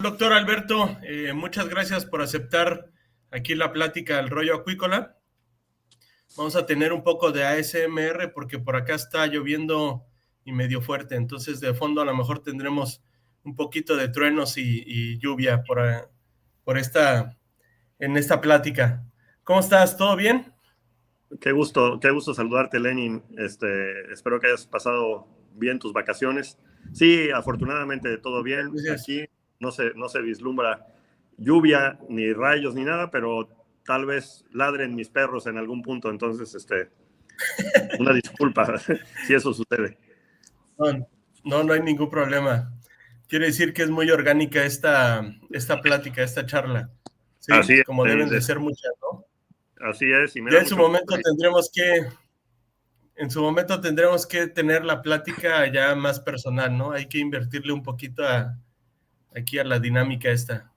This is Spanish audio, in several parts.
Doctor Alberto, muchas gracias por aceptar aquí la plática del rollo acuícola. Vamos a tener un poco de ASMR porque por acá está lloviendo y medio fuerte, entonces de fondo a lo mejor tendremos un poquito de truenos y lluvia en esta plática. ¿Cómo estás? ¿Todo bien? Qué gusto saludarte, Lenin. Espero que hayas pasado bien tus vacaciones. Sí, afortunadamente todo bien. Gracias. Aquí no se vislumbra lluvia, ni rayos, ni nada, pero tal vez ladren mis perros en algún punto. Entonces, una disculpa si eso sucede. No hay ningún problema. Quiere decir que es muy orgánica esta plática, esta charla. Así Sí, es, como Lenin, deben de ser muchas, ¿no? así es, y me Ya da mucho gusto. en su momento tendremos que tener la plática ya más personal, ¿no? Hay que invertirle un poquito aquí a la dinámica esta.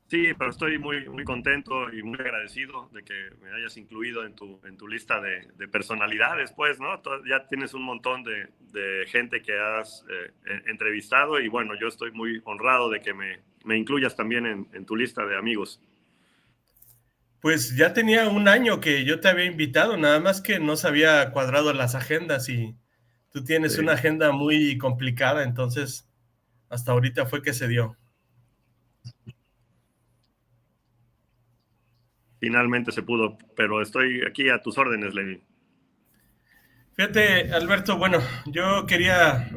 Sí, pero estoy muy contento y muy agradecido de que me hayas incluido en tu lista de personalidades, pues, ¿no? Ya tienes un montón de gente que has entrevistado y bueno, yo estoy muy honrado de que me incluyas también en tu lista de amigos. Pues ya tenía un año que yo te había invitado, nada más que no se había cuadrado las agendas y tú tienes una Sí, agenda muy complicada, entonces hasta ahorita fue que se dio. finalmente se pudo, pero estoy aquí a tus órdenes, Lenin. Fíjate, Alberto, bueno, yo quería,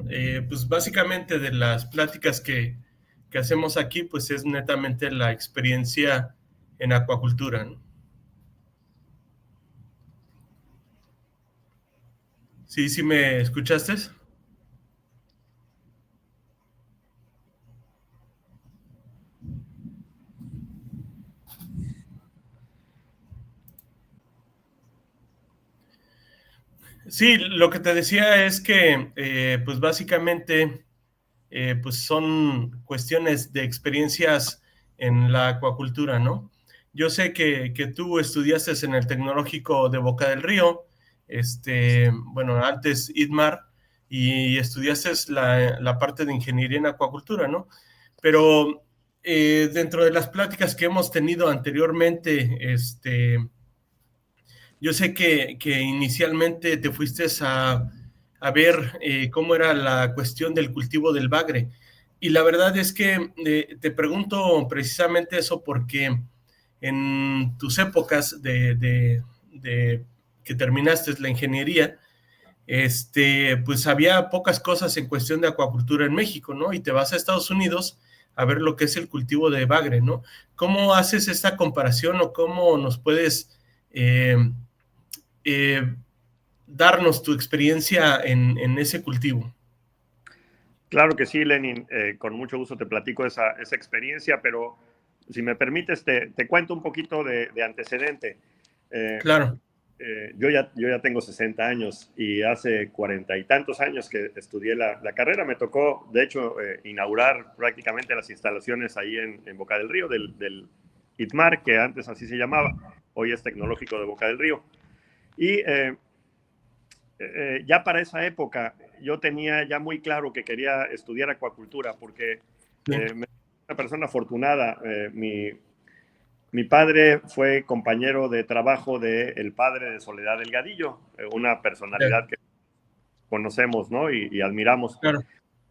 pues básicamente de las pláticas que hacemos aquí, pues es netamente la experiencia en acuacultura, ¿no? Sí, sí me escuchaste. Sí, lo que te decía es que, pues básicamente, pues son cuestiones de experiencias en la acuacultura, ¿no? Yo sé que tú estudiaste en el Tecnológico de Boca del Río, bueno, antes IDMAR, y estudiaste la parte de ingeniería en acuacultura, ¿no? Pero dentro de las pláticas que hemos tenido anteriormente, yo sé que inicialmente te fuiste a ver cómo era la cuestión del cultivo del bagre. Y la verdad es que te pregunto precisamente eso porque en tus épocas de que terminaste la ingeniería, pues había pocas cosas en cuestión de acuacultura en México, ¿no? Y te vas a Estados Unidos a ver lo que es el cultivo de bagre, ¿no? ¿Cómo haces esta comparación o cómo nos puedes eh, darnos tu experiencia en ese cultivo? Claro que sí, Lenin, con mucho gusto te platico esa experiencia, pero si me permites, te cuento un poquito de antecedente. Eh, Claro, yo ya tengo 60 años y hace 40 y tantos años que estudié la carrera. Me tocó, de hecho, inaugurar prácticamente las instalaciones ahí en Boca del Río, del ITMAR, que antes así se llamaba, hoy es Tecnológico de Boca del Río. Y ya para esa época yo tenía ya muy claro que quería estudiar acuacultura porque sí, me una persona afortunada. Mi padre fue compañero de trabajo del padre de Soledad Delgadillo, una ya, personalidad que conocemos, ¿no? Y admiramos. claro,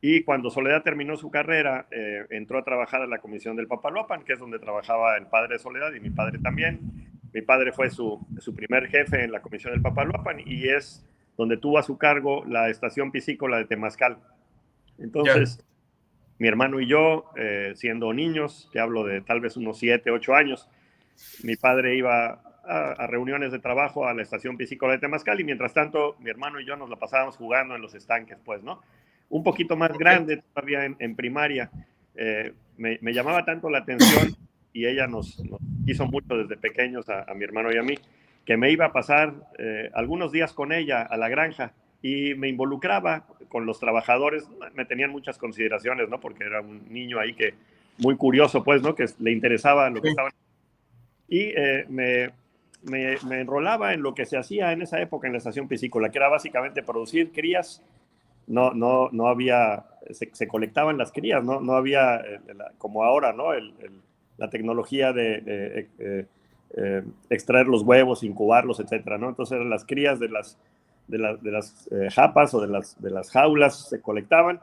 Y cuando Soledad terminó su carrera, entró a trabajar a la comisión del Papaloapan, que es donde trabajaba el padre de Soledad y mi padre también. Mi padre fue su primer jefe en la comisión del Papaloapan y es donde tuvo a su cargo la estación piscícola de Temazcal. ya, Entonces, mi hermano y yo, siendo niños, que hablo de tal vez unos 7, 8 años, mi padre iba a reuniones de trabajo a la estación piscícola de Temazcal y mientras tanto mi hermano y yo nos la pasábamos jugando en los estanques, pues, ¿no? Un poquito más ok, grande todavía en primaria, me llamaba tanto la atención y ella nos quiso mucho desde pequeños a mi hermano y a mí, que me iba a pasar algunos días con ella a la granja y me involucraba con los trabajadores. Me tenían muchas consideraciones, ¿no? Porque era un niño ahí que muy curioso, pues, ¿no? Que le interesaba lo que sí, estaban y me enrolaba en lo que se hacía en esa época en la estación piscícola, que era básicamente producir crías no había, se colectaban las crías, no había, como ahora, ¿no? La tecnología de extraer los huevos, incubarlos, etcétera, ¿no? Entonces las crías de las japas o de las jaulas se colectaban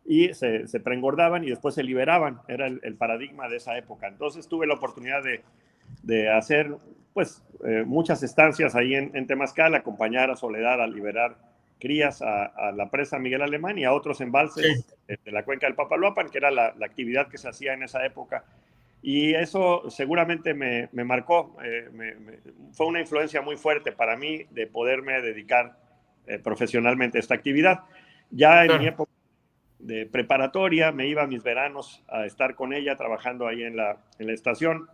y se preengordaban y después se liberaban. Era el paradigma de esa época. Entonces tuve la oportunidad de hacer pues muchas estancias ahí en Temazcal, acompañar a Soledad a liberar crías a la presa Miguel Alemán y a otros embalses de la cuenca del Papaloapan, que era la actividad que se hacía en esa época. Y eso seguramente me marcó, fue una influencia muy fuerte para mí de poderme dedicar profesionalmente a esta actividad. Ya en mi época de preparatoria me iba a mis veranos a estar con ella trabajando ahí en la estación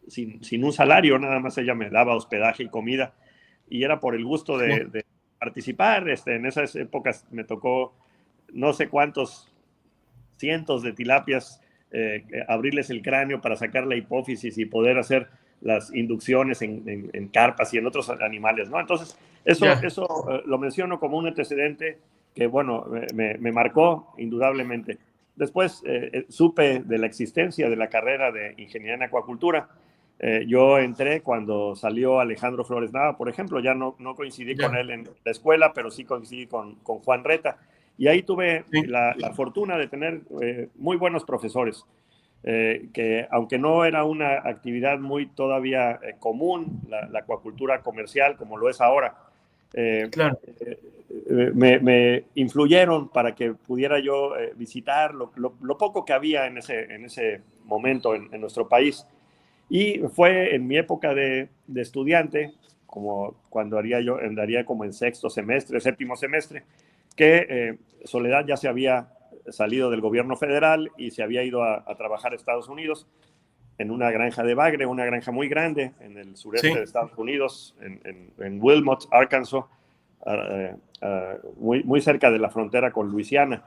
sin un salario, nada más ella me daba hospedaje y comida y era por el gusto de participar. En esas épocas me tocó no sé cuántos cientos de tilapias, abrirles el cráneo para sacar la hipófisis y poder hacer las inducciones en carpas y en otros animales, ¿no? Entonces, eso lo menciono como un antecedente que, bueno, me marcó indudablemente. Después supe de la existencia de la carrera de ingeniería en acuacultura. Yo entré cuando salió Alejandro Flores Nava, por ejemplo, ya no coincidí con él en la escuela, pero sí coincidí con Juan Reta. Y ahí tuve la fortuna de tener muy buenos profesores, que aunque no era una actividad muy todavía común, la acuacultura comercial como lo es ahora, me influyeron para que pudiera yo visitar lo poco que había en ese momento en nuestro país. Y fue en mi época de estudiante, como cuando andaría como en sexto semestre, séptimo semestre, que Soledad ya se había salido del gobierno federal y se había ido a trabajar a Estados Unidos en una granja de bagre, una granja muy grande en el sureste de Estados Unidos, en Wilmot, Arkansas, muy cerca de la frontera con Luisiana,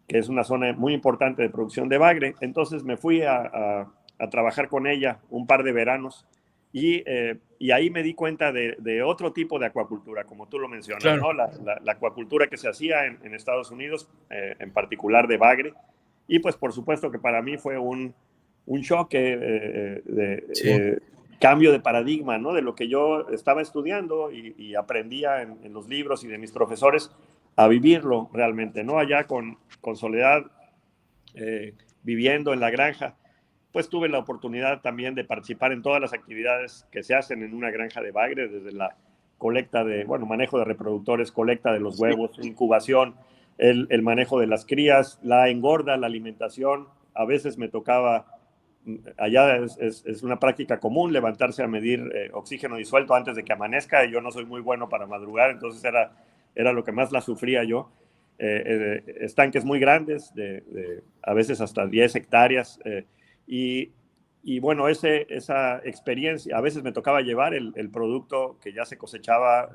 que es una zona muy importante de producción de bagre. Entonces me fui a trabajar con ella un par de veranos y ahí me di cuenta de otro tipo de acuacultura, como tú lo mencionas, ¿no? La acuacultura que se hacía en Estados Unidos, en particular de bagre. Y pues por supuesto que para mí fue un choque de cambio de paradigma, ¿no? De lo que yo estaba estudiando y aprendía en los libros y de mis profesores a vivirlo realmente, ¿no? Allá con Soledad, viviendo en la granja, pues tuve la oportunidad también de participar en todas las actividades que se hacen en una granja de bagre, desde la colecta manejo de reproductores, colecta de los huevos, incubación, el manejo de las crías, la engorda, la alimentación. A veces me tocaba, allá es una práctica común levantarse a medir oxígeno disuelto antes de que amanezca, y yo no soy muy bueno para madrugar, entonces era lo que más la sufría yo. Estanques muy grandes, a veces hasta 10 hectáreas, y bueno, esa experiencia, a veces me tocaba llevar el producto que ya se cosechaba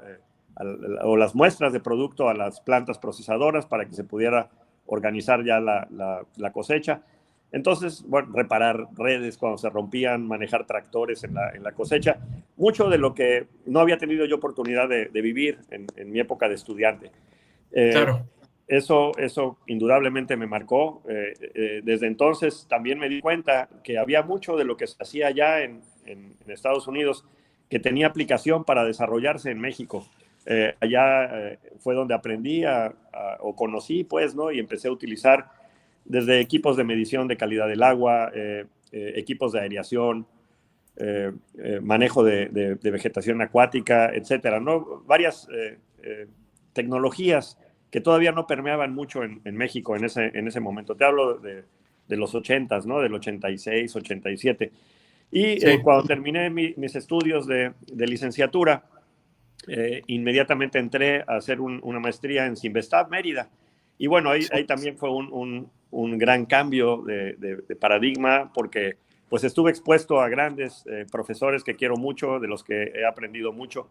o las muestras de producto a las plantas procesadoras para que se pudiera organizar ya la cosecha. Entonces, bueno, reparar redes cuando se rompían, manejar tractores en la cosecha, mucho de lo que no había tenido yo oportunidad de vivir en mi época de estudiante. Eso indudablemente me marcó. Desde entonces también me di cuenta que había mucho de lo que se hacía allá en Estados Unidos que tenía aplicación para desarrollarse en México. Allá fue donde aprendí o conocí, pues, ¿no? Y empecé a utilizar desde equipos de medición de calidad del agua, equipos de aireación, manejo de vegetación acuática, etcétera, ¿no? Varias tecnologías que todavía no permeaban mucho en México en ese momento. Te hablo de los 80s, ¿no? Del 86, 87. Y cuando terminé mis estudios de licenciatura, inmediatamente entré a hacer una maestría en Cinvestav, Mérida. Y bueno, ahí también fue un gran cambio de paradigma, porque pues estuve expuesto a grandes profesores que quiero mucho, de los que he aprendido mucho,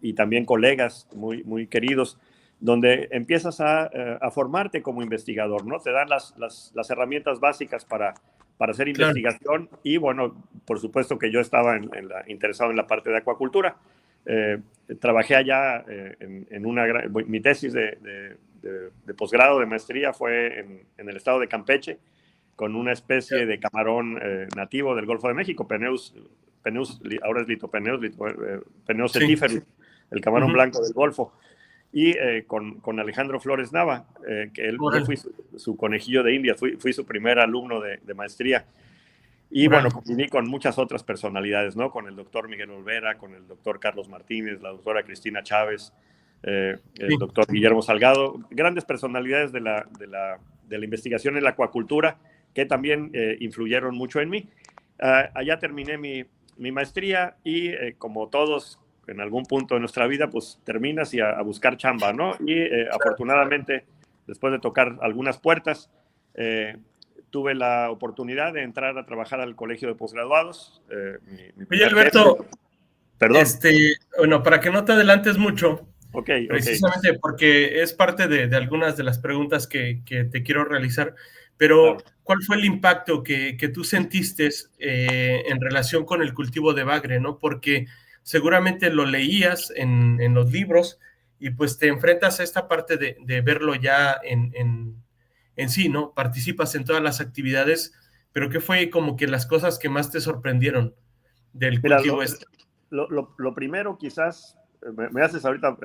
y también colegas muy, muy queridos, donde empiezas a formarte como investigador, ¿no? Te dan las herramientas básicas para hacer investigación. Y bueno, por supuesto que yo estaba interesado en la parte de acuacultura. Trabajé allá mi tesis de posgrado, de maestría, fue en el estado de Campeche, con una especie de camarón nativo del Golfo de México, Peneus, ahora es Litopeneus, Peneus cetíferus, el camarón blanco del Golfo. Y con Alejandro Flores Nava, yo fui su conejillo de India, fui su primer alumno de maestría. Y bueno, conviví con muchas otras personalidades, ¿no? Con el doctor Miguel Olvera, con el doctor Carlos Martínez, la doctora Cristina Chávez, el doctor Guillermo Salgado, grandes personalidades de la investigación en la acuacultura que también influyeron mucho en mí. Allá terminé mi maestría y como todos en algún punto de nuestra vida, pues terminas y a buscar chamba, ¿no? Y afortunadamente, después de tocar algunas puertas, tuve la oportunidad de entrar a trabajar al colegio de posgraduados. Oye, Alberto, perdón. Bueno, para que no te adelantes mucho, precisamente okay. porque es parte de algunas de las preguntas que te quiero realizar, pero claro, ¿cuál fue el impacto que tú sentiste en relación con el cultivo de bagre, ¿no? Porque seguramente lo leías en los libros y pues te enfrentas a esta parte de verlo ya en sí, ¿no? Participas en todas las actividades, pero ¿qué fue como que las cosas que más te sorprendieron del cultivo lo primero quizás, me haces ahorita,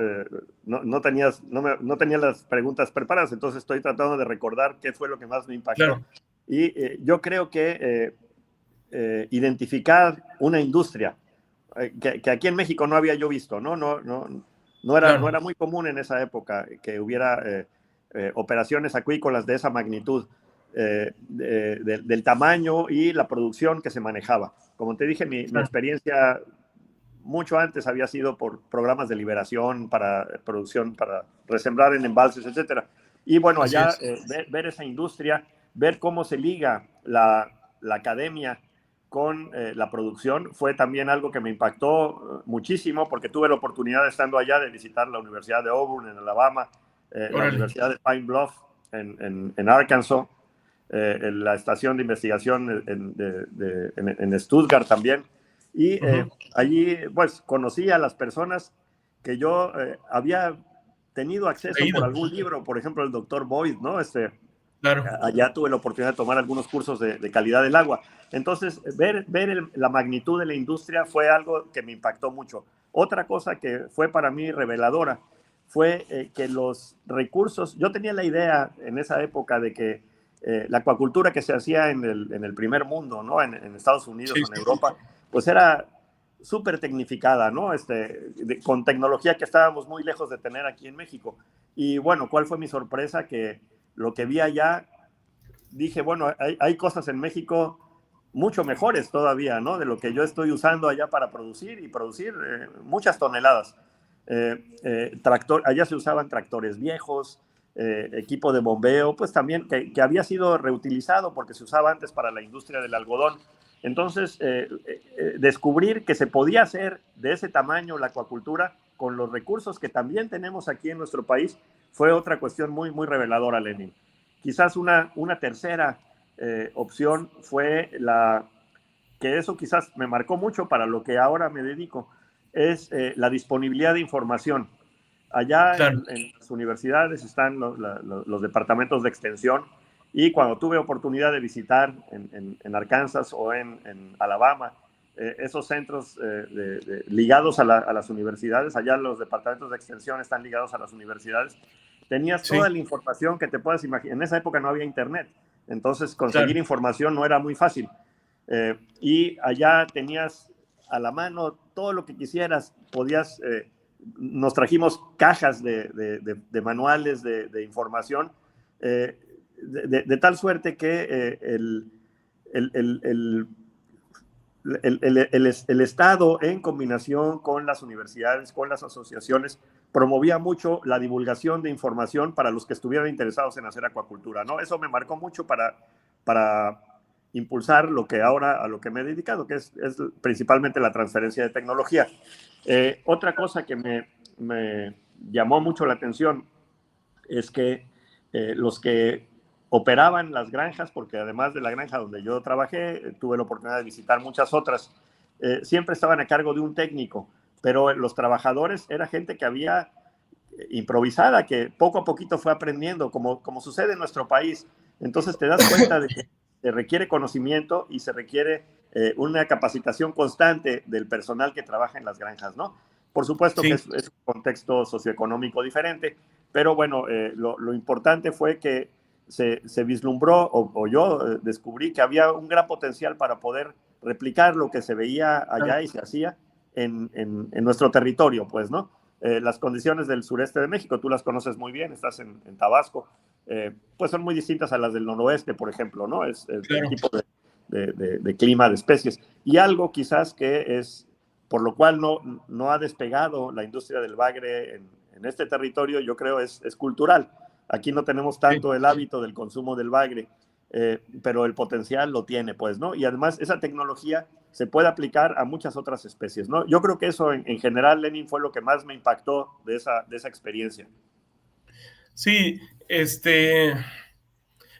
no tenía las preguntas preparadas, entonces estoy tratando de recordar qué fue lo que más me impactó. Claro. Y yo creo que identificar una industria que aquí en México no había yo visto, no era muy común en esa época que hubiera operaciones acuícolas de esa magnitud, del tamaño y la producción que se manejaba. Como te dije, mi experiencia mucho antes había sido por programas de liberación para producción, para resembrar en embalses, etcétera. Y bueno, allá ver esa industria, ver cómo se liga la academia con la producción, fue también algo que me impactó muchísimo, porque tuve la oportunidad, estando allá, de visitar la Universidad de Auburn en Alabama, la Universidad de Pine Bluff en Arkansas, la estación de investigación en Stuttgart también. Y allí pues conocí a las personas que yo había tenido acceso por algún libro, por ejemplo el doctor Boyd, ¿no? Claro. Allá tuve la oportunidad de tomar algunos cursos de calidad del agua. Entonces, ver la magnitud de la industria fue algo que me impactó mucho. Otra cosa que fue para mí reveladora fue que los recursos, yo tenía la idea en esa época de que la acuacultura que se hacía en el primer mundo, ¿no? En Estados Unidos o en Europa, pues era súper tecnificada, ¿no? Con tecnología que estábamos muy lejos de tener aquí en México. Y bueno, ¿cuál fue mi sorpresa? Que lo que vi allá, dije, bueno, hay cosas en México mucho mejores todavía, ¿no? De lo que yo estoy usando allá para producir muchas toneladas. Allá se usaban tractores viejos, equipo de bombeo, pues también que había sido reutilizado porque se usaba antes para la industria del algodón. Entonces, descubrir que se podía hacer de ese tamaño la acuacultura con los recursos que también tenemos aquí en nuestro país fue otra cuestión muy, muy reveladora, Lenin. Quizás una tercera opción fue que eso quizás me marcó mucho para lo que ahora me dedico, es la disponibilidad de información. Allá en las universidades están los departamentos de extensión, y cuando tuve oportunidad de visitar en Arkansas o en Alabama, esos centros ligados a las universidades, allá los departamentos de extensión están ligados a las universidades, tenías toda la información que te puedas imaginar. En esa época no había internet, entonces conseguir información no era muy fácil. Y allá tenías a la mano todo lo que quisieras, nos trajimos cajas de manuales de información, de tal suerte que el Estado, en combinación con las universidades, con las asociaciones, promovía mucho la divulgación de información para los que estuvieran interesados en hacer acuacultura, ¿no? Eso me marcó mucho para impulsar a lo que me he dedicado, que es principalmente la transferencia de tecnología. Otra cosa que me llamó mucho la atención es que los que operaban las granjas, porque además de la granja donde yo trabajé, tuve la oportunidad de visitar muchas otras, siempre estaban a cargo de un técnico pero los trabajadores era gente que había improvisada, que poco a poquito fue aprendiendo, como sucede en nuestro país. Entonces te das cuenta de que se requiere conocimiento y se requiere una capacitación constante del personal que trabaja en las granjas, ¿no? Por supuesto que Sí, es un contexto socioeconómico diferente, pero bueno, lo importante fue que se vislumbró, o yo descubrí que había un gran potencial para poder replicar lo que se veía claro. allá y se hacía en nuestro territorio, pues, ¿no? Las condiciones del sureste de México, tú las conoces muy bien, estás en Tabasco, pues son muy distintas a las del noroeste, por ejemplo, ¿no? Es el Claro. tipo de clima, de especies. Y algo quizás que es, por lo cual no ha despegado la industria del bagre en este territorio, yo creo es cultural. Aquí no tenemos Sí. tanto el hábito del consumo del bagre, pero el potencial lo tiene, pues, ¿no? Y además esa tecnología se puede aplicar a muchas otras especies, ¿no? Yo creo que eso en general, Lenin, fue lo que más me impactó de esa experiencia. Sí,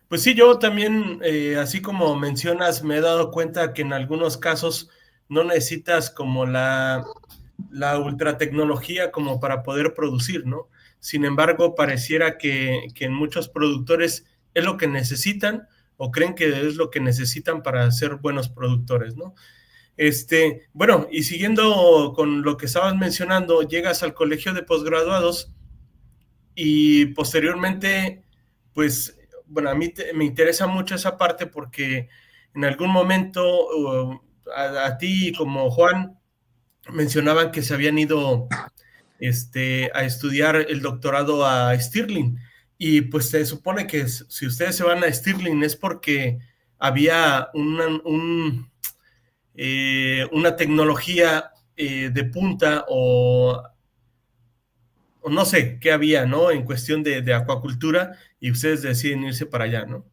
pues sí, yo también, así como mencionas, me he dado cuenta que en algunos casos no necesitas como la ultra tecnología como para poder producir, ¿no? Sin embargo, pareciera que en muchos productores es lo que necesitan o creen que es lo que necesitan para ser buenos productores, ¿no? Bueno, y siguiendo con lo que estabas mencionando, llegas al colegio de posgraduados y posteriormente, pues, bueno, a mí me interesa mucho esa parte porque en algún momento a ti como Juan mencionaban que se habían ido a estudiar el doctorado a Stirling y pues se supone que si ustedes se van a Stirling es porque había una tecnología de punta o no sé qué había, ¿no? En cuestión de acuacultura y ustedes deciden irse para allá, ¿no?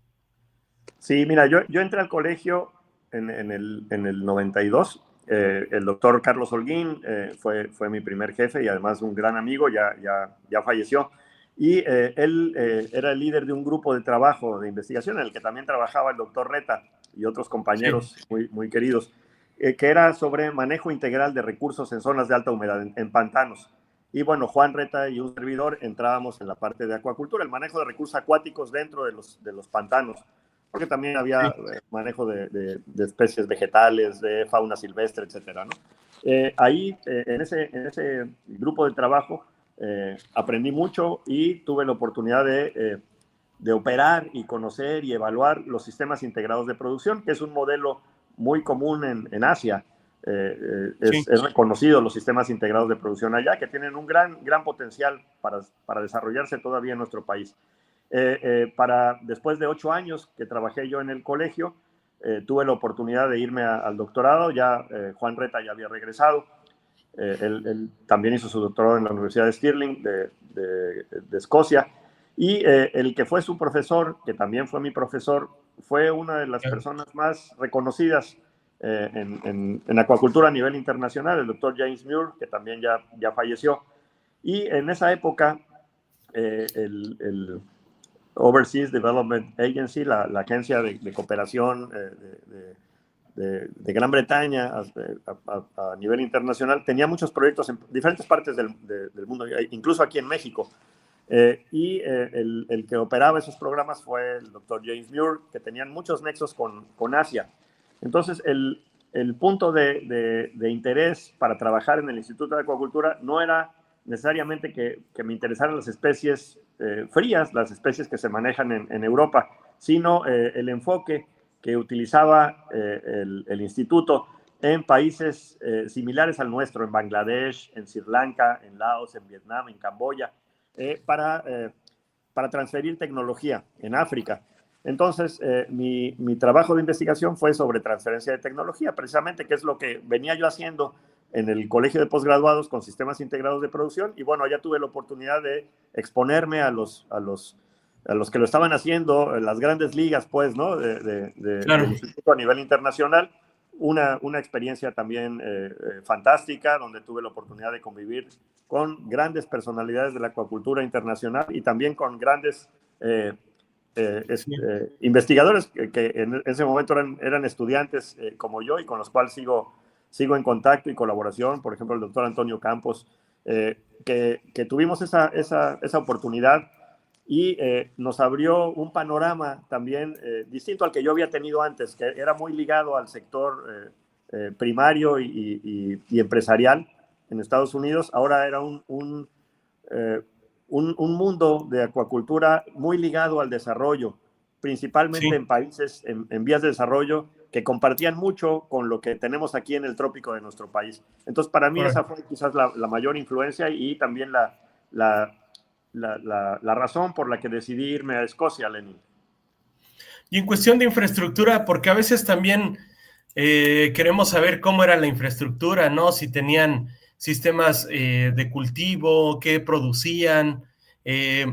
Sí, mira, yo entré al colegio en el 92. El doctor Carlos Holguín fue mi primer jefe y además un gran amigo, ya falleció. Y él era el líder de un grupo de trabajo de investigación en el que también trabajaba el doctor Reta y otros Sí, compañeros muy queridos, que era sobre manejo integral de recursos en zonas de alta humedad, en pantanos. Y bueno, Juan Reta y un servidor entrábamos en la parte de acuacultura, el manejo de recursos acuáticos dentro de los pantanos, porque también había sí, manejo de especies vegetales, de fauna silvestre, etcétera, ¿no? Ahí, en ese grupo de trabajo, aprendí mucho y tuve la oportunidad de operar y conocer y evaluar los sistemas integrados de producción, que es un modelo muy común en Asia. sí, Es reconocido los sistemas integrados de producción allá, que tienen un gran potencial para desarrollarse todavía en nuestro país. Después de 8 años que trabajé yo en el colegio, tuve la oportunidad de irme al doctorado. Ya Juan Reta ya había regresado. Él también hizo su doctorado en la Universidad de Stirling de Escocia. Y el que fue su profesor, que también fue mi profesor, fue una de las claro, personas más reconocidas en acuacultura a nivel internacional, el doctor James Muir, que también ya falleció. Y en esa época, el Overseas Development Agency, la agencia de cooperación de Gran Bretaña a nivel internacional, tenía muchos proyectos en diferentes partes del mundo, incluso aquí en México. El que operaba esos programas fue el doctor James Muir, que tenían muchos nexos con Asia. Entonces, el punto de interés para trabajar en el Instituto de Acuacultura no era necesariamente que me interesaran las especies frías, las especies que se manejan en Europa, sino el enfoque que utilizaba el instituto en países similares al nuestro, en Bangladesh, en Sri Lanka, en Laos, en Vietnam, en Camboya, para transferir tecnología en África. Entonces, mi trabajo de investigación fue sobre transferencia de tecnología, precisamente, que es lo que venía yo haciendo en el colegio de posgraduados con sistemas integrados de producción. Y bueno, ya tuve la oportunidad de exponerme a los que lo estaban haciendo, las grandes ligas, pues, ¿no? Del claro. instituto a nivel internacional. Una experiencia también fantástica, donde tuve la oportunidad de convivir con grandes personalidades de la acuacultura internacional y también con grandes Sí, investigadores que en ese momento eran estudiantes como yo y con los cuales sigo en contacto y colaboración, por ejemplo, el doctor Antonio Campos, que tuvimos esa oportunidad y nos abrió un panorama también distinto al que yo había tenido antes, que era muy ligado al sector primario y empresarial en Estados Unidos. Ahora era un mundo de acuacultura muy ligado al desarrollo, principalmente Sí, en países en vías de desarrollo que compartían mucho con lo que tenemos aquí en el trópico de nuestro país. Entonces, para mí esa órale. fue quizás la mayor influencia y también la, la razón por la que decidí irme a Escocia, Lenin. Y en cuestión de infraestructura, porque a veces también queremos saber cómo era la infraestructura, ¿no? Si tenían sistemas de cultivo, qué producían, eh,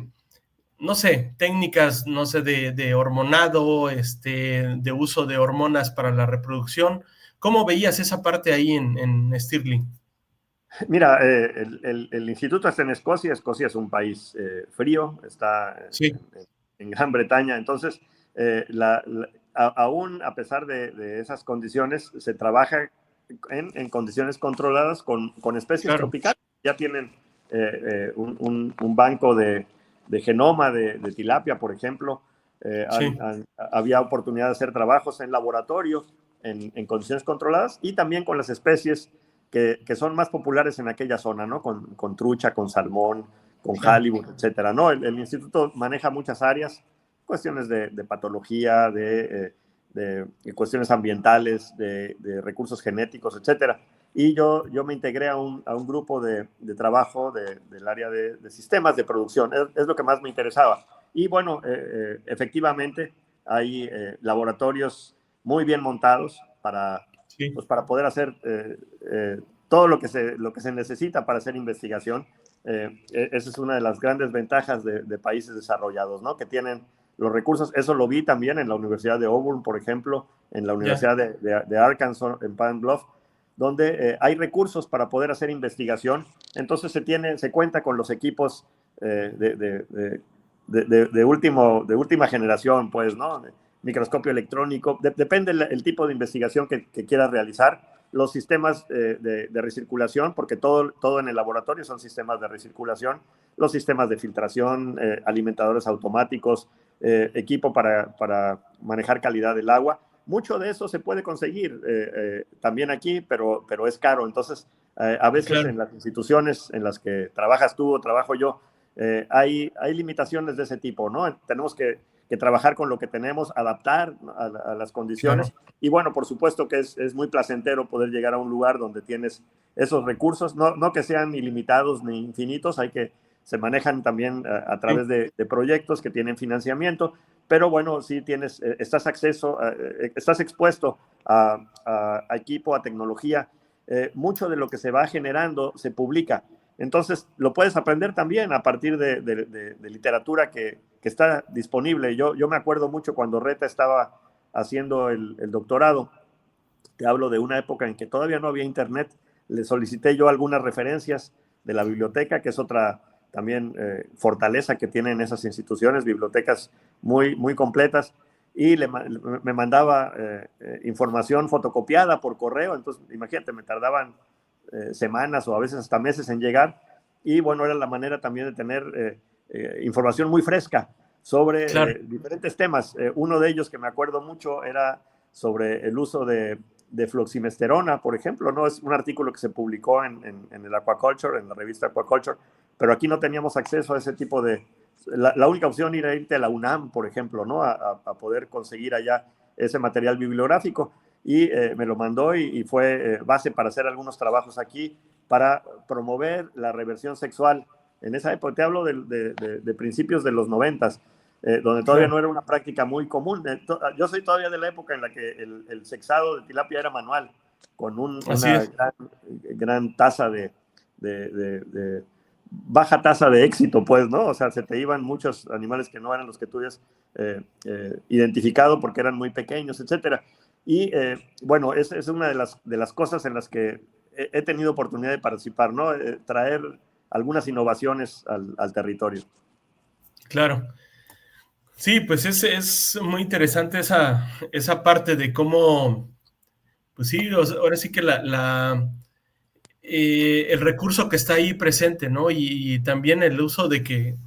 no sé, técnicas, no sé, de hormonado, de uso de hormonas para la reproducción. ¿Cómo veías esa parte ahí en Stirling? Mira, el instituto está en Escocia. Escocia es un país frío, está Sí, en Gran Bretaña. Entonces, aún a pesar de esas condiciones, se trabaja en condiciones controladas con especies claro, tropicales. Ya tienen un banco de genoma de tilapia, por ejemplo. sí, Había oportunidad de hacer trabajos en laboratorio en condiciones controladas y también con las especies que son más populares en aquella zona, ¿no? Con trucha, con salmón, con claro. halibut, etcétera, ¿no? El instituto maneja muchas áreas, cuestiones de patología, de cuestiones ambientales, de recursos genéticos, etcétera. Y yo me integré a un grupo de trabajo del área de sistemas de producción. Es lo que más me interesaba. Y bueno, efectivamente hay laboratorios muy bien montados Sí, pues para poder hacer todo lo que se necesita para hacer investigación. Esa es una de las grandes ventajas de países desarrollados, ¿no? Que tienen los recursos. Eso lo vi también en la Universidad de Auburn, por ejemplo, en la ya, Universidad de Arkansas, en Pine Bluff, donde hay recursos para poder hacer investigación. Entonces se cuenta con los equipos de última generación, pues, ¿no? Microscopio electrónico, depende el tipo de investigación que quieras realizar, los sistemas de recirculación, porque todo en el laboratorio son sistemas de recirculación, los sistemas de filtración, alimentadores automáticos, equipo para manejar calidad del agua. Mucho de eso se puede conseguir también aquí, pero es caro. Entonces, a veces claro, en las instituciones en las que trabajas tú o trabajo yo, hay limitaciones de ese tipo, ¿no? Tenemos que trabajar con lo que tenemos, adaptar a las claro. condiciones. Y bueno, por supuesto que es muy placentero poder llegar a un lugar donde tienes esos recursos, no que sean ilimitados ni infinitos, se manejan también través Sí. de proyectos que tienen financiamiento, pero bueno, sí estás expuesto a equipo, a tecnología. Mucho de lo que se va generando se publica. Entonces, lo puedes aprender también a partir de literatura que está disponible. Yo me acuerdo mucho cuando Reta estaba haciendo el doctorado. Te hablo de una época en que todavía no había internet. Le solicité yo algunas referencias de la biblioteca, que es otra también fortaleza que tienen esas instituciones, bibliotecas muy completas, y me mandaba información fotocopiada por correo. Entonces, imagínate, me tardaban semanas o a veces hasta meses en llegar. Y bueno, era la manera también de tener información muy fresca sobre Claro, diferentes temas. Uno de ellos que me acuerdo mucho era sobre el uso de fluoximesterona, por ejemplo, ¿no? Es un artículo que se publicó en el Aquaculture, en la revista Aquaculture, pero aquí no teníamos acceso a ese tipo de... La única opción era irte a la UNAM, por ejemplo, ¿no? A poder conseguir allá ese material bibliográfico. Y me lo mandó y fue base para hacer algunos trabajos aquí para promover la reversión sexual. En esa época, te hablo de principios de los 90, donde todavía claro. no era una práctica muy común. Yo soy todavía de la época en la que el sexado de tilapia era manual, con Así una es. gran tasa de baja tasa de éxito, pues, ¿no? O sea, se te iban muchos animales que no eran los que tú habías identificado porque eran muy pequeños, etcétera. Y bueno, es una de las cosas en las que he tenido oportunidad de participar, ¿no? Traer algunas innovaciones al territorio. Claro. Sí, pues es muy interesante esa parte de cómo Pues sí, ahora sí que el recurso que está ahí presente, ¿no? Y también el uso de que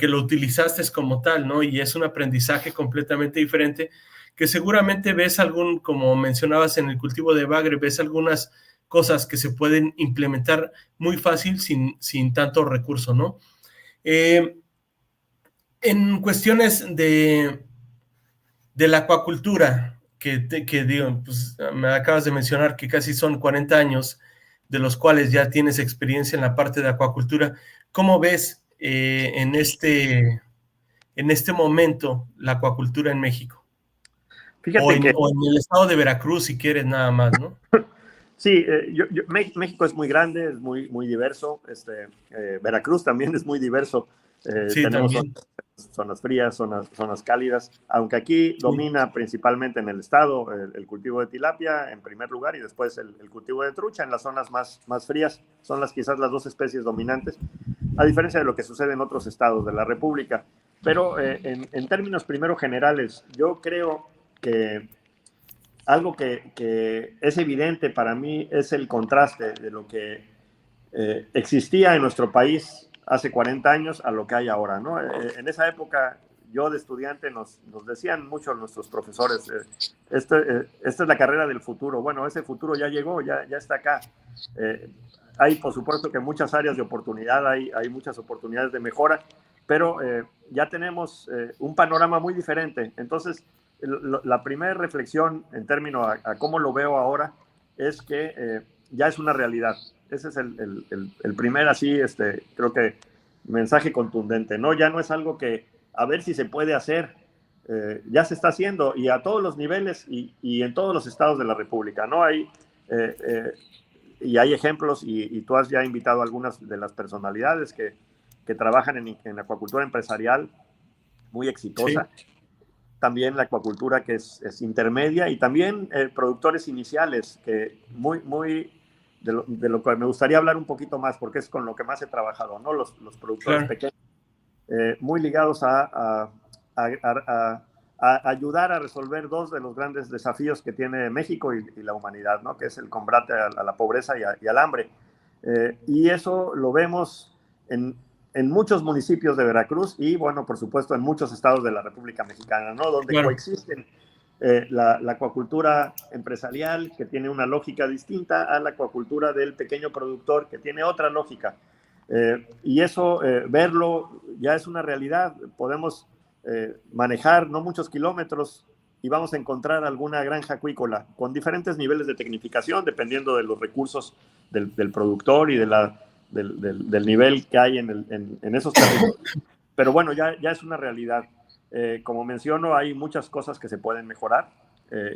lo utilizaste como tal, ¿no? Y es un aprendizaje completamente diferente, que seguramente ves como mencionabas en el cultivo de bagre, ves algunas cosas que se pueden implementar muy fácil sin tanto recurso, ¿no? Eh, en cuestiones de la acuacultura, que digo, pues me acabas de mencionar que casi son 40 años, de los cuales ya tienes experiencia en la parte de acuacultura. ¿Cómo ves en este momento la acuacultura en México? Fíjate que O en el estado de Veracruz, si quieres nada más, ¿no? sí, México es muy grande, es muy diverso. Veracruz también es muy diverso. Sí, Tenemos también. zonas frías, zonas cálidas, aunque aquí Sí, domina principalmente en el estado el cultivo de tilapia en primer lugar y después el cultivo de trucha en las zonas más frías. Son quizás las dos especies dominantes, a diferencia de lo que sucede en otros estados de la República. Pero en términos primero generales, yo creo que algo que es evidente para mí es el contraste de lo que existía en nuestro país hace 40 años a lo que hay ahora, ¿no? En esa época, yo de estudiante nos decían mucho nuestros profesores, esta es la carrera del futuro. Bueno, ese futuro ya llegó, ya está acá. Eh, Hay, por supuesto, que muchas áreas de oportunidad, hay muchas oportunidades de mejora, pero ya tenemos un panorama muy diferente. Entonces, la primera reflexión en términos a cómo lo veo ahora es que ya es una realidad. Ese es el primer, así, creo que mensaje contundente, ¿no? Ya no es algo que a ver si se puede hacer, ya se está haciendo y a todos los niveles y en todos los estados de la República, ¿no? Eh, eh, y hay ejemplos y tú has ya invitado a algunas de las personalidades que trabajan en acuacultura empresarial muy sí, exitosa, también la acuacultura que es intermedia y también productores iniciales que muy de lo que me gustaría hablar un poquito más porque es con lo que más he trabajado, ¿no? Los productores claro, pequeños, muy ligados a ayudar a resolver dos de los grandes desafíos que tiene México y la humanidad, ¿no? Que es el combate a la pobreza y al hambre. Y eso lo vemos en muchos municipios de Veracruz y, bueno, por supuesto, en muchos estados de la República Mexicana, ¿no? Donde claro, coexisten la acuacultura empresarial, que tiene una lógica distinta, a la acuacultura del pequeño productor, que tiene otra lógica. Y eso, verlo, ya es una realidad. Podemos manejar no muchos kilómetros y vamos a encontrar alguna granja acuícola con diferentes niveles de tecnificación, dependiendo de los recursos del productor y del nivel que hay en esos territorios. Pero bueno, ya es una realidad. Como menciono, hay muchas cosas que se pueden mejorar.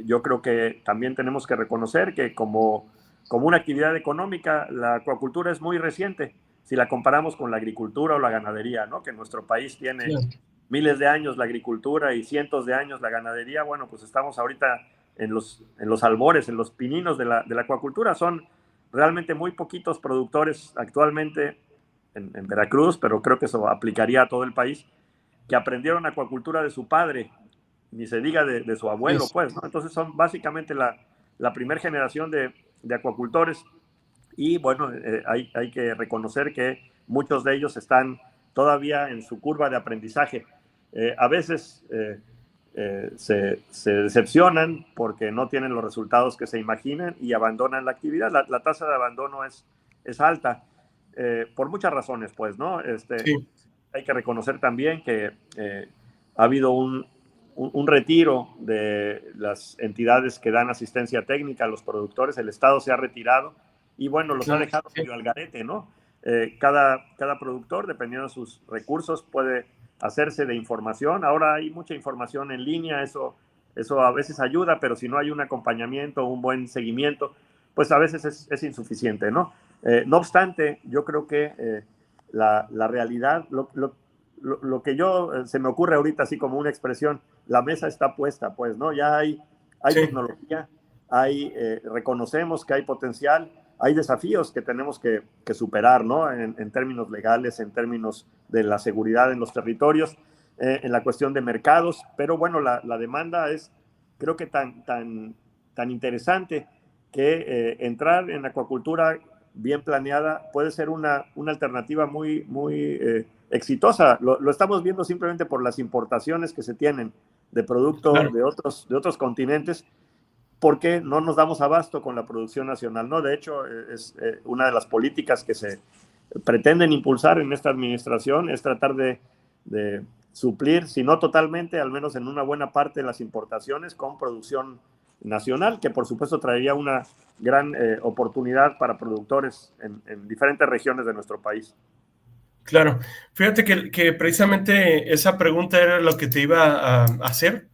Yo creo que también tenemos que reconocer que como una actividad económica, la acuacultura es muy reciente si la comparamos con la agricultura o la ganadería, ¿no? Que en nuestro país tiene claro. miles de años la agricultura y cientos de años la ganadería. Bueno, pues estamos ahorita en los albores, en los pininos de la acuacultura. Son realmente muy poquitos productores actualmente en Veracruz, pero creo que eso aplicaría a todo el país, que aprendieron acuacultura de su padre, ni se diga de su abuelo, Es, pues, ¿no? Entonces son básicamente la primera generación de acuacultores y bueno, hay que reconocer que muchos de ellos están todavía en su curva de aprendizaje. A veces se decepcionan porque no tienen los resultados que se imaginan y abandonan la actividad. La tasa de abandono es alta por muchas razones, pues, ¿no? sí, Hay que reconocer también que ha habido un retiro de las entidades que dan asistencia técnica a los productores, el Estado se ha retirado y bueno, los ha claro, dejado sí, medio al garete, ¿no? Cada productor, dependiendo de sus recursos, puede hacerse de información. Ahora hay mucha información en línea, eso a veces ayuda, pero si no hay un acompañamiento, un buen seguimiento, pues a veces es insuficiente, ¿no? No obstante, yo creo que la realidad, lo que se me ocurre ahorita así como una expresión, la mesa está puesta, pues, ¿no? Ya hay sí, tecnología, reconocemos que hay potencial, hay desafíos que tenemos que superar, ¿no? En términos legales, en términos de la seguridad en los territorios, en la cuestión de mercados, pero bueno, la demanda es, creo que tan tan interesante que entrar en acuacultura bien planeada puede ser una alternativa muy exitosa. Lo estamos viendo simplemente por las importaciones que se tienen de producto Claro. de otros continentes, porque no nos damos abasto con la producción nacional, ¿no? De hecho, es una de las políticas que se pretenden impulsar en esta administración, es tratar de suplir, si no totalmente, al menos en una buena parte de las importaciones con producción nacional, que por supuesto traería una gran oportunidad para productores en diferentes regiones de nuestro país. Claro, fíjate que precisamente esa pregunta era lo que te iba a hacer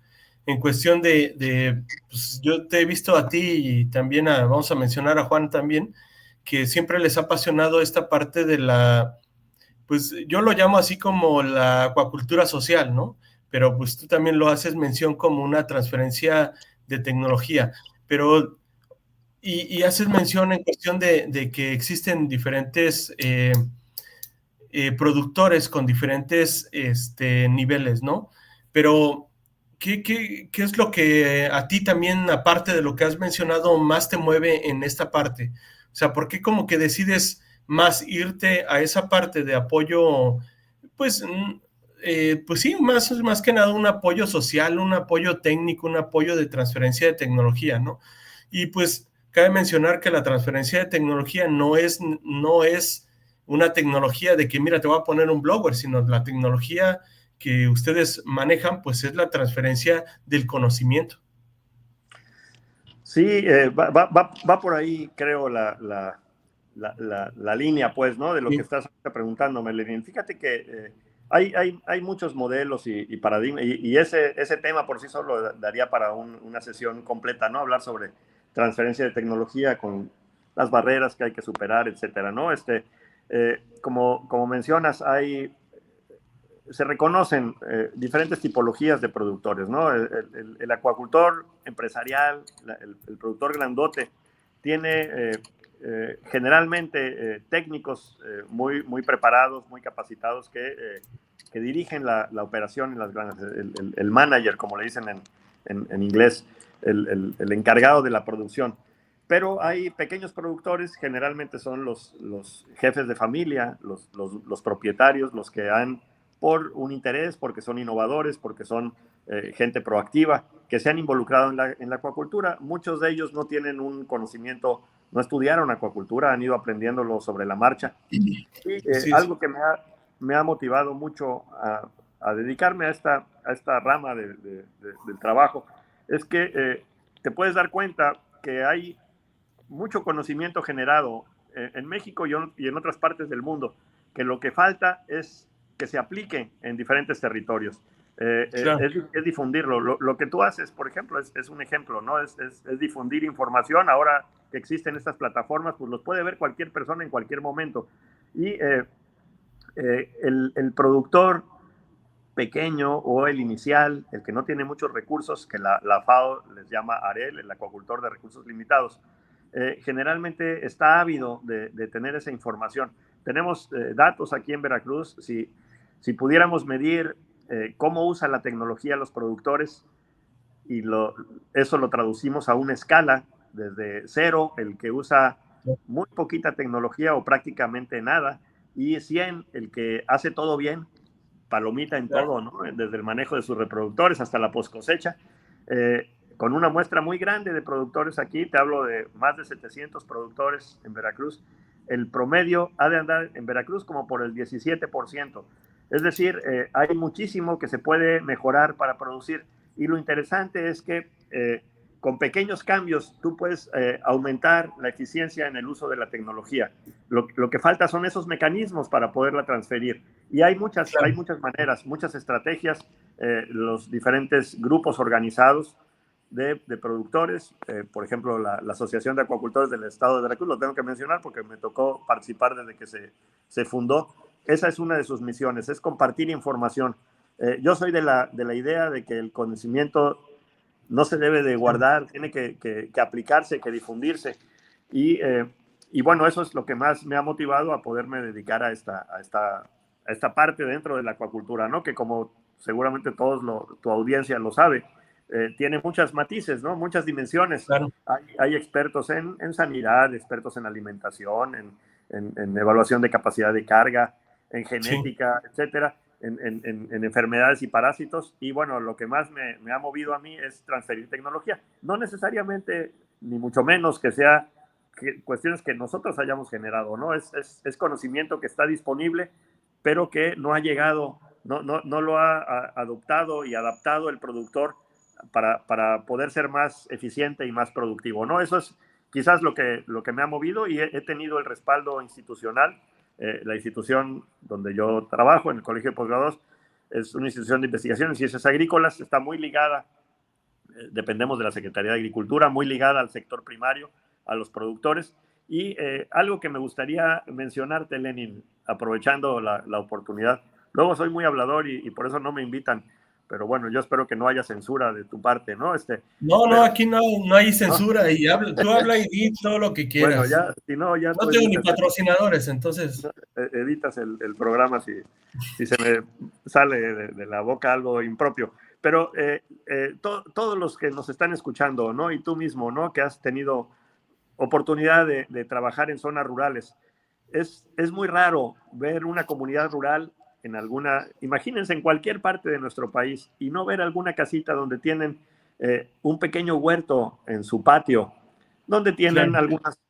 en cuestión pues yo te he visto a ti y también vamos a mencionar a Juan también, que siempre les ha apasionado esta parte de pues yo lo llamo así como la acuacultura social, ¿no? Pero pues tú también lo haces mención como una transferencia de tecnología, pero y haces mención en cuestión de que existen diferentes productores con diferentes niveles, ¿no? Pero, ¿qué es lo que a ti también, aparte de lo que has mencionado, más te mueve en esta parte? O sea, ¿por qué como que decides más irte a esa parte de apoyo, pues, pues sí, más que nada un apoyo social, un apoyo técnico, un apoyo de transferencia de tecnología, ¿no? Y pues cabe mencionar que la transferencia de tecnología no es una tecnología de que, mira, te voy a poner un blower, sino la tecnología que ustedes manejan, pues es la transferencia del conocimiento. Sí, va por ahí, creo, la línea, pues, ¿no? De lo que Sí, estás preguntándome, Lenin. Fíjate que hay muchos modelos y paradigmas, y ese tema por sí solo daría para una sesión completa, ¿no? Hablar sobre transferencia de tecnología con las barreras que hay que superar, etcétera, ¿no? Como mencionas, se reconocen diferentes tipologías de productores, ¿no? El acuacultor empresarial, el productor grandote, tiene generalmente técnicos muy preparados, muy capacitados que dirigen la operación en las granjas, el manager, como le dicen en inglés, el encargado de la producción. Pero hay pequeños productores, generalmente son los jefes de familia, los propietarios, los que han, por un interés, porque son innovadores, porque son gente proactiva, que se han involucrado en la acuacultura. Muchos de ellos no tienen un conocimiento, no estudiaron acuacultura, han ido aprendiéndolo sobre la marcha. Y así es. algo que me ha motivado mucho a dedicarme a esta rama del trabajo es que te puedes dar cuenta que hay mucho conocimiento generado en México y en otras partes del mundo, que lo que falta es que se aplique en diferentes territorios. Claro, Es difundirlo. Lo que tú haces, por ejemplo, es un ejemplo, ¿no? Es difundir información. Ahora que existen estas plataformas, pues los puede ver cualquier persona en cualquier momento. Y el productor pequeño o el inicial, el que no tiene muchos recursos, que la FAO les llama AREL, el acuacultor de recursos limitados, generalmente está ávido de tener esa información. Tenemos datos aquí en Veracruz, si pudiéramos medir cómo usan la tecnología los productores y eso lo traducimos a una escala, desde 0, el que usa muy poquita tecnología o prácticamente nada, y 100, el que hace todo bien, palomita en claro. todo, ¿no? Desde el manejo de sus reproductores hasta la post cosecha. Con una muestra muy grande de productores aquí, te hablo de más de 700 productores en Veracruz, el promedio ha de andar en Veracruz como por el 17%. Es decir, hay muchísimo que se puede mejorar para producir. Y lo interesante es que con pequeños cambios tú puedes aumentar la eficiencia en el uso de la tecnología. Lo que falta son esos mecanismos para poderla transferir. Y hay muchas maneras, muchas estrategias, los diferentes grupos organizados de productores, por ejemplo, la Asociación de Acuacultores del Estado de Veracruz, lo tengo que mencionar porque me tocó participar desde que se fundó. Esa es una de sus misiones, es compartir información. Yo soy de la idea de que el conocimiento no se debe de guardar, tiene que aplicarse, que difundirse. Y, y bueno, eso es lo que más me ha motivado a poderme dedicar a esta parte dentro de la acuacultura, ¿no? Que como seguramente tu audiencia lo sabe, tiene muchas matices, ¿no? Muchas dimensiones. Claro. Hay expertos en sanidad, expertos en alimentación, en evaluación de capacidad de carga, en Sí, genética, etcétera, en enfermedades y parásitos. Y bueno, lo que más me ha movido a mí es transferir tecnología. No necesariamente, ni mucho menos que sea cuestiones que nosotros hayamos generado, ¿no? Es conocimiento que está disponible, pero que no ha llegado, no lo ha adoptado y adaptado el productor para poder ser más eficiente y más productivo, ¿no? Eso es quizás lo que me ha movido, y he tenido el respaldo institucional. La institución donde yo trabajo, en el Colegio de Posgrados, es una institución de investigación en ciencias agrícolas, está muy ligada, dependemos de la Secretaría de Agricultura, muy ligada al sector primario, a los productores. Y algo que me gustaría mencionarte, Lenin, aprovechando la oportunidad. Luego soy muy hablador y por eso no me invitan, pero bueno, yo espero que no haya censura de tu parte, ¿no? no, no, Pero, aquí no, no hay ¿no? censura y tú habla y di todo lo que Bueno, quieras. ya, si no, ya No tú tengo ni editas patrocinadores, entonces, editas el programa si se me sale de la boca algo impropio. Pero todos los que nos están escuchando, ¿no? Y tú mismo, ¿no? Que has tenido oportunidad de trabajar en zonas rurales. Es muy raro ver una comunidad rural en alguna, imagínense en cualquier parte de nuestro país, y no ver alguna casita donde tienen un pequeño huerto en su patio, donde tienen claro, algunas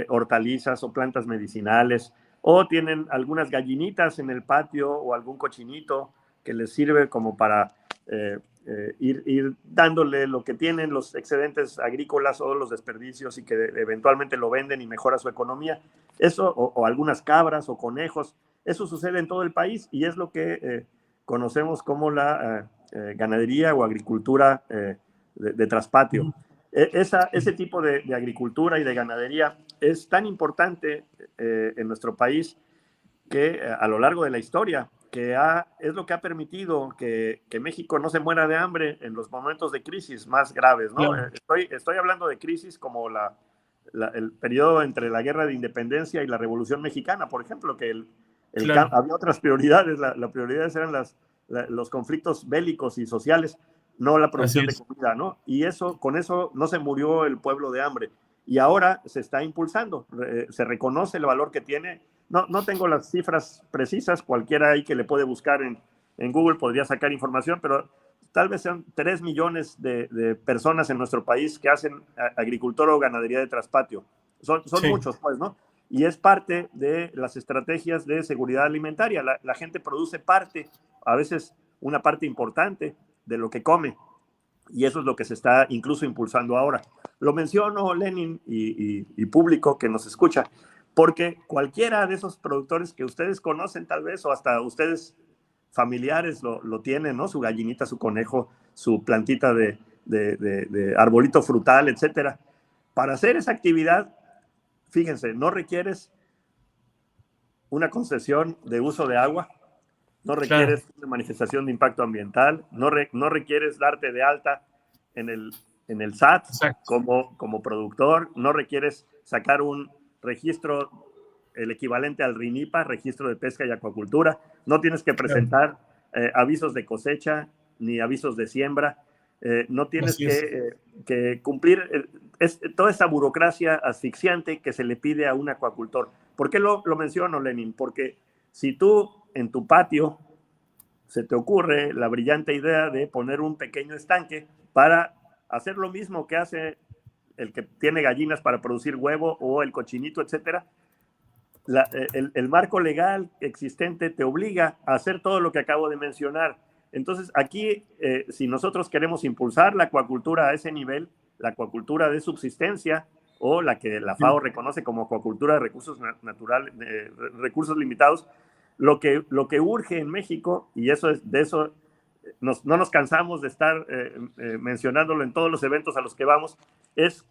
hortalizas o plantas medicinales, o tienen algunas gallinitas en el patio o algún cochinito que les sirve como para ir dándole lo que tienen, los excedentes agrícolas o los desperdicios, y que eventualmente lo venden y mejora su economía. Eso, o algunas cabras o conejos, eso sucede en todo el país, y es lo que conocemos como la ganadería o agricultura de traspatio. Ese tipo de agricultura y de ganadería es tan importante en nuestro país, que a lo largo de la historia, es lo que ha permitido que México no se muera de hambre en los momentos de crisis más graves, ¿no? claro. Estoy hablando de crisis como el periodo entre la Guerra de Independencia y la Revolución Mexicana, por ejemplo, que Claro, había otras prioridades. Las prioridades eran los conflictos bélicos y sociales, no la así producción de es. comida, ¿no? Y con eso no se murió el pueblo de hambre. Y ahora se está impulsando, se reconoce el valor que tiene. No tengo las cifras precisas, cualquiera ahí que le puede buscar en Google podría sacar información, pero tal vez sean 3 millones de personas en nuestro país que hacen agricultura o ganadería de traspatio. Son Sí, muchos, pues, ¿no? Y es parte de las estrategias de seguridad alimentaria. La gente produce a veces una parte importante de lo que come, y eso es lo que se está incluso impulsando ahora. Lo menciono, Lenin, y público que nos escucha, porque cualquiera de esos productores que ustedes conocen tal vez, o hasta ustedes familiares lo tienen, ¿no? Su gallinita, su conejo, su plantita de arbolito frutal, etcétera. Para hacer esa actividad, fíjense, no requieres una concesión de uso de agua, no claro, requieres una manifestación de impacto ambiental, no requieres darte de alta en el SAT exacto, como productor, no requieres sacar un registro, el equivalente al RINIPA, registro de pesca y acuacultura, no tienes que claro, presentar avisos de cosecha ni avisos de siembra, no tienes así es. que cumplir toda esa burocracia asfixiante que se le pide a un acuacultor. ¿Por qué lo menciono, Lenin? Porque si tú en tu patio se te ocurre la brillante idea de poner un pequeño estanque para hacer lo mismo que hace el que tiene gallinas para producir huevo, o el cochinito, etcétera, el marco legal existente te obliga a hacer todo lo que acabo de mencionar. Entonces, aquí, si nosotros queremos impulsar la acuacultura a ese nivel, la acuacultura de subsistencia, o la que la Sí, FAO reconoce como acuacultura de recursos naturales, recursos limitados, lo que urge en México, y de eso no nos cansamos de estar mencionándolo en todos los eventos a los que vamos, es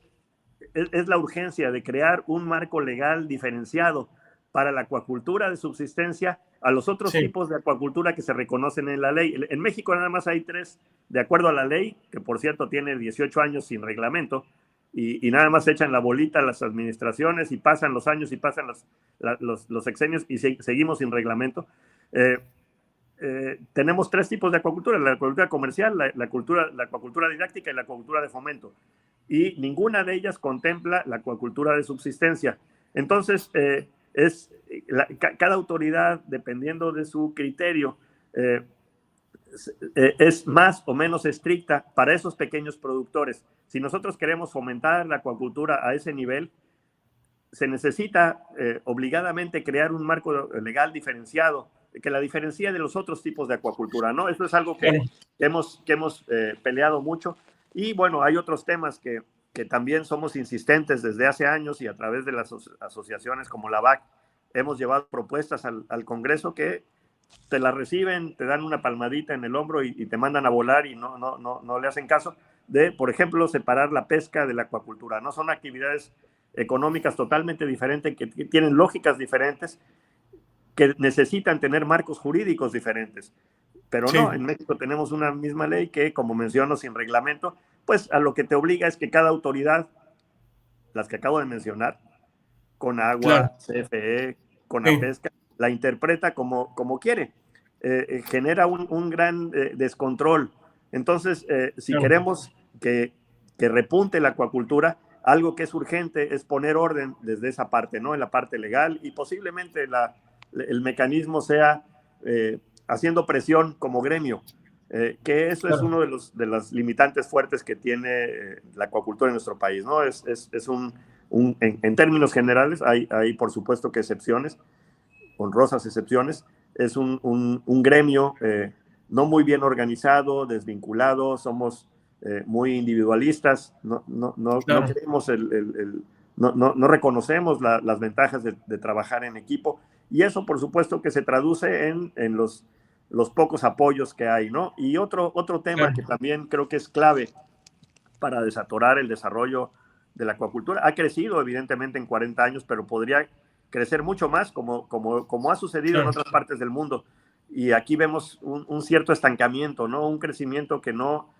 la urgencia de crear un marco legal diferenciado para la acuacultura de subsistencia a los otros sí, tipos de acuacultura que se reconocen en la ley. En México nada más hay 3, de acuerdo a la ley, que por cierto tiene 18 años sin reglamento, y nada más echan la bolita a las administraciones, y pasan los años y pasan los sexenios, y seguimos sin reglamento. tenemos tres tipos de acuacultura: la acuacultura comercial, la acuacultura didáctica y la acuacultura de fomento. Y ninguna de ellas contempla la acuacultura de subsistencia. Entonces, cada autoridad, dependiendo de su criterio, es más o menos estricta para esos pequeños productores. Si nosotros queremos fomentar la acuacultura a ese nivel, se necesita obligadamente crear un marco legal diferenciado, que la diferencie de los otros tipos de acuacultura, ¿no? Eso es algo que hemos peleado mucho. Y bueno, hay otros temas que también somos insistentes desde hace años, y a través de las asociaciones como la BAC hemos llevado propuestas al Congreso que te la reciben, te dan una palmadita en el hombro y te mandan a volar, y no le hacen caso de, por ejemplo, separar la pesca de la acuacultura. No son actividades económicas totalmente diferentes, que tienen lógicas diferentes, que necesitan tener marcos jurídicos diferentes. Pero sí, no, en México tenemos una misma ley que, como menciono, sin reglamento, pues a lo que te obliga es que cada autoridad, las que acabo de mencionar, Conagua, CFE, Conapesca, la interpreta como quiere. Genera un gran descontrol. Entonces, si queremos que repunte la acuacultura, algo que es urgente es poner orden desde esa parte, ¿no? En la parte legal, y posiblemente el mecanismo sea haciendo presión como gremio, que eso es uno de las limitantes fuertes que tiene la acuacultura en nuestro país, ¿no? En términos generales, hay por supuesto que excepciones, honrosas excepciones. Es un gremio no muy bien organizado, desvinculado, somos muy individualistas, no queremos no reconocemos las ventajas de trabajar en equipo, y eso por supuesto que se traduce en los pocos apoyos que hay, ¿no? Y otro tema que también creo que es clave para desatorar el desarrollo de la acuacultura, ha crecido evidentemente en 40 años, pero podría crecer mucho más, como ha sucedido en otras partes del mundo. Y aquí vemos un cierto estancamiento, ¿no? Un crecimiento que no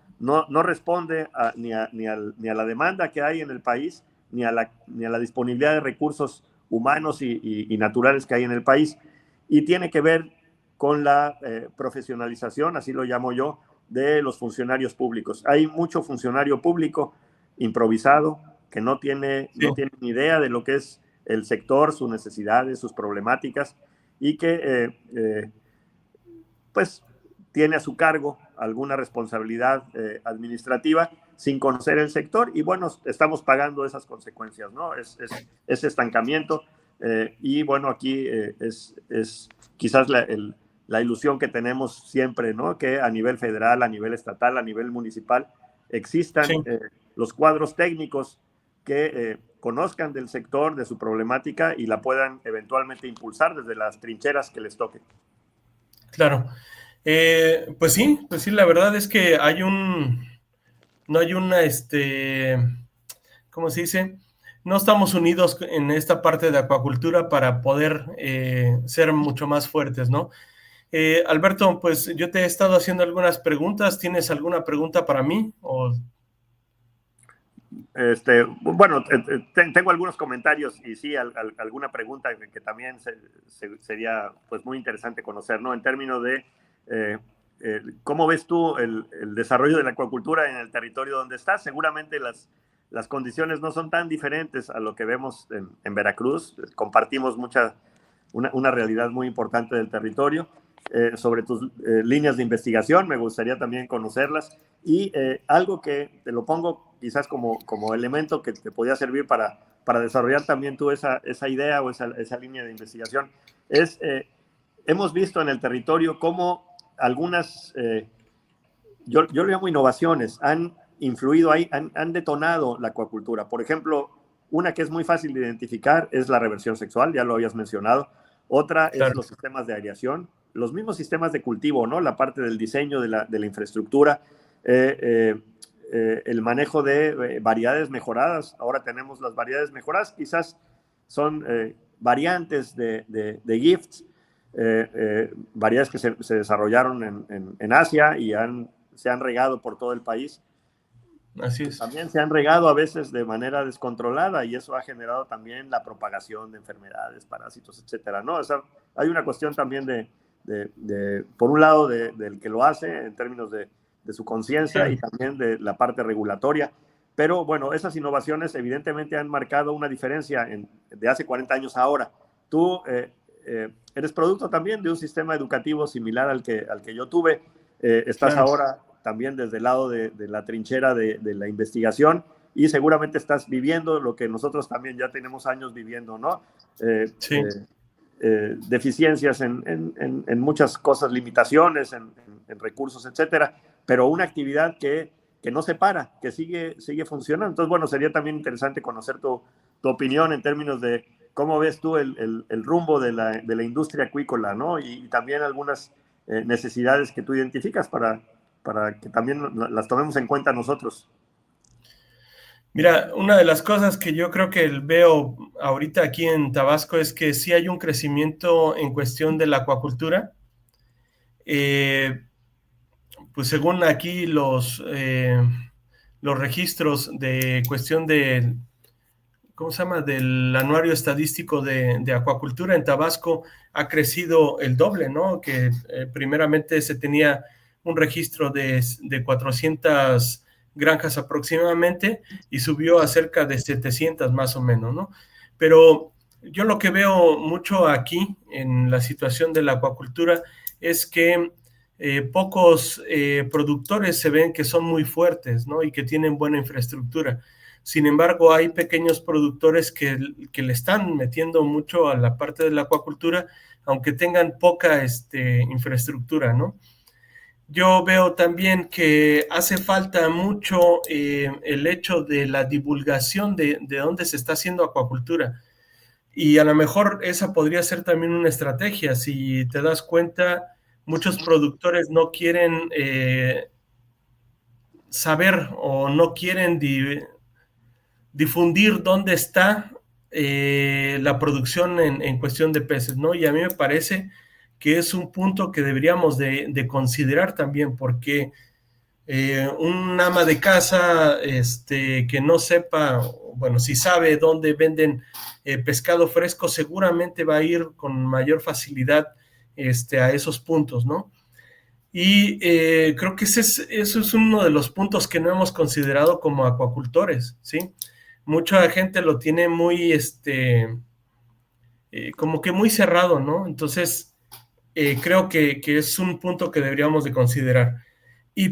responde ni a la demanda que hay en el país, ni a la disponibilidad de recursos humanos y naturales que hay en el país. Y tiene que ver con la profesionalización, así lo llamo yo, de los funcionarios públicos. Hay mucho funcionario público improvisado que no tiene ni idea de lo que es el sector, sus necesidades, sus problemáticas, y que pues tiene a su cargo alguna responsabilidad administrativa sin conocer el sector, y bueno, estamos pagando esas consecuencias, ¿no? Ese estancamiento, y bueno, aquí es quizás la ilusión que tenemos siempre, ¿no? Que a nivel federal, a nivel estatal, a nivel municipal, existan los cuadros técnicos que conozcan del sector, de su problemática, y la puedan eventualmente impulsar desde las trincheras que les toque. Claro. Pues sí, la verdad es que no hay una, ¿cómo se dice? No estamos unidos en esta parte de acuacultura para poder ser mucho más fuertes, ¿no? Alberto, pues yo te he estado haciendo algunas preguntas. ¿Tienes alguna pregunta para mí? Bueno, tengo algunos comentarios, y sí, alguna pregunta que también sería pues muy interesante conocer, ¿no? En términos de ¿cómo ves tú el desarrollo de la acuacultura en el territorio donde estás? Seguramente las condiciones no son tan diferentes a lo que vemos en Veracruz. Compartimos una realidad muy importante del territorio. Sobre tus líneas de investigación, me gustaría también conocerlas, y algo que te lo pongo quizás como elemento que te podía servir para desarrollar también tú esa idea o esa línea de investigación, es hemos visto en el territorio cómo algunas, yo lo llamo innovaciones, han influido ahí, han detonado la acuacultura. Por ejemplo, una que es muy fácil de identificar es la reversión sexual, ya lo habías mencionado. Otra es los sistemas de aireación, los mismos sistemas de cultivo, ¿no? La parte del diseño de la infraestructura, el manejo de variedades mejoradas. Ahora tenemos las variedades mejoradas, quizás son variantes de gifts, variedades que se desarrollaron en Asia y se han regado por todo el país. Así es. También se han regado a veces de manera descontrolada, y eso ha generado también la propagación de enfermedades, parásitos, etcétera, ¿no? O sea, hay una cuestión también de por un lado, del que lo hace en términos de su conciencia y también de la parte regulatoria. Pero bueno, esas innovaciones evidentemente han marcado una diferencia de hace 40 años a ahora. Tú eres producto también de un sistema educativo similar al que yo tuve. Estás ahora también desde el lado de la trinchera de la investigación y seguramente estás viviendo lo que nosotros también ya tenemos años viviendo, ¿no? Sí. Deficiencias en muchas cosas, limitaciones en recursos, etcétera, pero una actividad que no se para, que sigue funcionando. Entonces, bueno, sería también interesante conocer tu opinión en términos de cómo ves tú el rumbo de la industria acuícola, ¿no? Y también algunas necesidades que tú identificas para que también las tomemos en cuenta nosotros. Mira, una de las cosas que yo creo que veo ahorita aquí en Tabasco es que sí hay un crecimiento en cuestión de la acuacultura. Pues según aquí los registros de cuestión de, ¿cómo se llama?, del anuario estadístico de acuacultura en Tabasco ha crecido el doble, ¿no? Que primeramente se tenía un registro de 400 granjas aproximadamente y subió a cerca de 700 más o menos, ¿no? Pero yo lo que veo mucho aquí en la situación de la acuacultura es que pocos productores se ven que son muy fuertes, ¿no? Y que tienen buena infraestructura. Sin embargo, hay pequeños productores que le están metiendo mucho a la parte de la acuacultura, aunque tengan poca infraestructura, ¿no? Yo veo también que hace falta mucho el hecho de la divulgación de dónde se está haciendo acuacultura. Y a lo mejor esa podría ser también una estrategia. Si te das cuenta, muchos productores no quieren saber o no quieren difundir dónde está la producción en cuestión de peces, ¿no? Y a mí me parece que es un punto que deberíamos de considerar también, porque un ama de casa que no sepa, bueno, si sabe dónde venden pescado fresco, seguramente va a ir con mayor facilidad a esos puntos, ¿no? Y creo que eso es uno de los puntos que no hemos considerado como acuacultores, ¿sí? Mucha gente lo tiene muy, como que muy cerrado, ¿no? Entonces, creo que es un punto que deberíamos de considerar.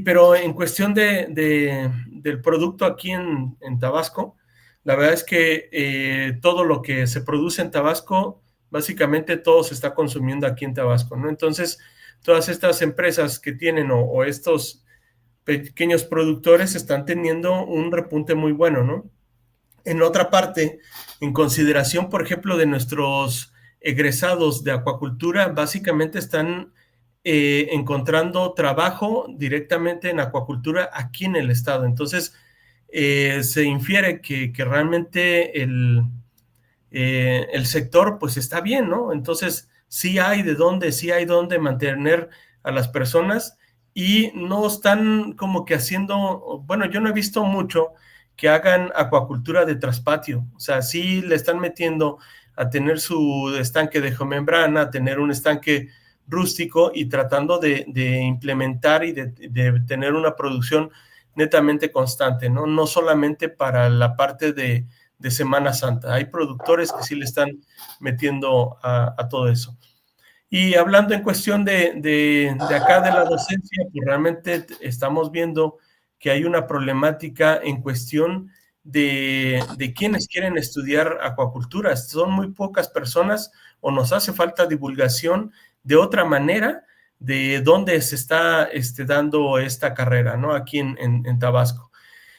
Pero en cuestión del producto aquí en Tabasco, la verdad es que todo lo que se produce en Tabasco, básicamente todo se está consumiendo aquí en Tabasco, ¿no? Entonces, todas estas empresas que tienen o estos pequeños productores están teniendo un repunte muy bueno, ¿no? En otra parte, en consideración, por ejemplo, de nuestros egresados de acuacultura, básicamente están encontrando trabajo directamente en acuacultura aquí en el estado. Entonces, se infiere que realmente el sector pues está bien, ¿no? Entonces, sí hay dónde mantener a las personas y no están como que haciendo, bueno, yo no he visto mucho que hagan acuacultura de traspatio, o sea, sí le están metiendo a tener su estanque de geomembrana, a tener un estanque rústico y tratando de implementar y de tener una producción netamente constante, ¿no? No solamente para la parte de Semana Santa. Hay productores que sí le están metiendo a todo eso. Y hablando en cuestión de acá de la docencia, pues realmente estamos viendo que hay una problemática en cuestión de quienes quieren estudiar acuacultura. Son muy pocas personas o nos hace falta divulgación de otra manera de dónde se está dando esta carrera, ¿no? Aquí en Tabasco.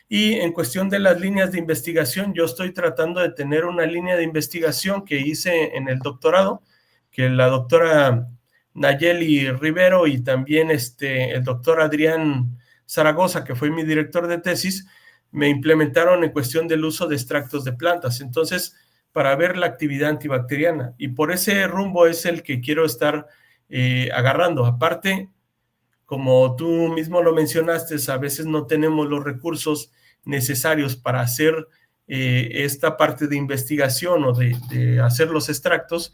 Y en cuestión de las líneas de investigación, yo estoy tratando de tener una línea de investigación que hice en el doctorado, que la doctora Nayeli Rivero y también el doctor Adrián Zaragoza, que fue mi director de tesis, me implementaron en cuestión del uso de extractos de plantas. Entonces, para ver la actividad antibacteriana. Y por ese rumbo es el que quiero estar agarrando. Aparte, como tú mismo lo mencionaste, a veces no tenemos los recursos necesarios para hacer esta parte de investigación o de hacer los extractos,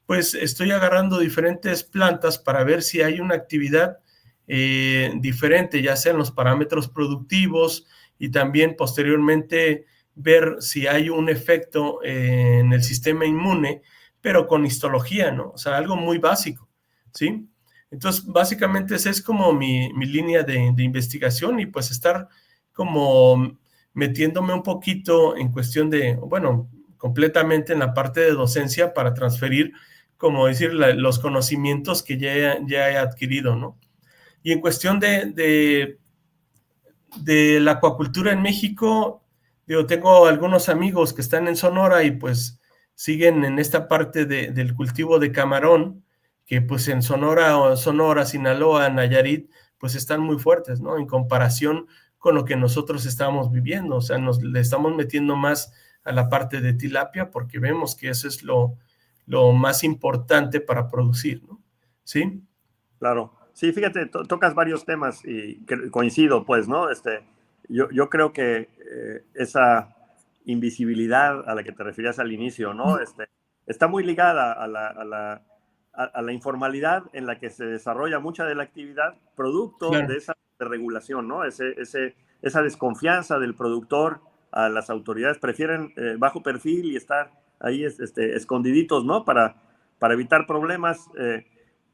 pues estoy agarrando diferentes plantas para ver si hay una actividad diferente, ya sea en los parámetros productivos y también posteriormente ver si hay un efecto en el sistema inmune, pero con histología, ¿no? O sea, algo muy básico, ¿sí? Entonces, básicamente esa es como mi línea de investigación y pues estar como metiéndome un poquito en cuestión de, bueno, completamente en la parte de docencia para transferir, como decir, los conocimientos que ya he adquirido, ¿no? Y en cuestión de la acuacultura en México, yo tengo algunos amigos que están en Sonora y pues siguen en esta parte del cultivo de camarón, que pues en Sonora, Sinaloa, Nayarit, pues están muy fuertes, ¿no? En comparación con lo que nosotros estamos viviendo, o sea, le estamos metiendo más a la parte de tilapia porque vemos que eso es lo más importante para producir, ¿no? ¿Sí? Claro. Sí, fíjate, tocas varios temas y coincido, pues, ¿no? Yo creo que esa invisibilidad a la que te referías al inicio, ¿no? Está muy ligada a la informalidad en la que se desarrolla mucha de la actividad, producto Claro, de esa regulación, ¿no? Esa desconfianza del productor a las autoridades, prefieren bajo perfil y estar ahí escondiditos, ¿no? Para evitar problemas.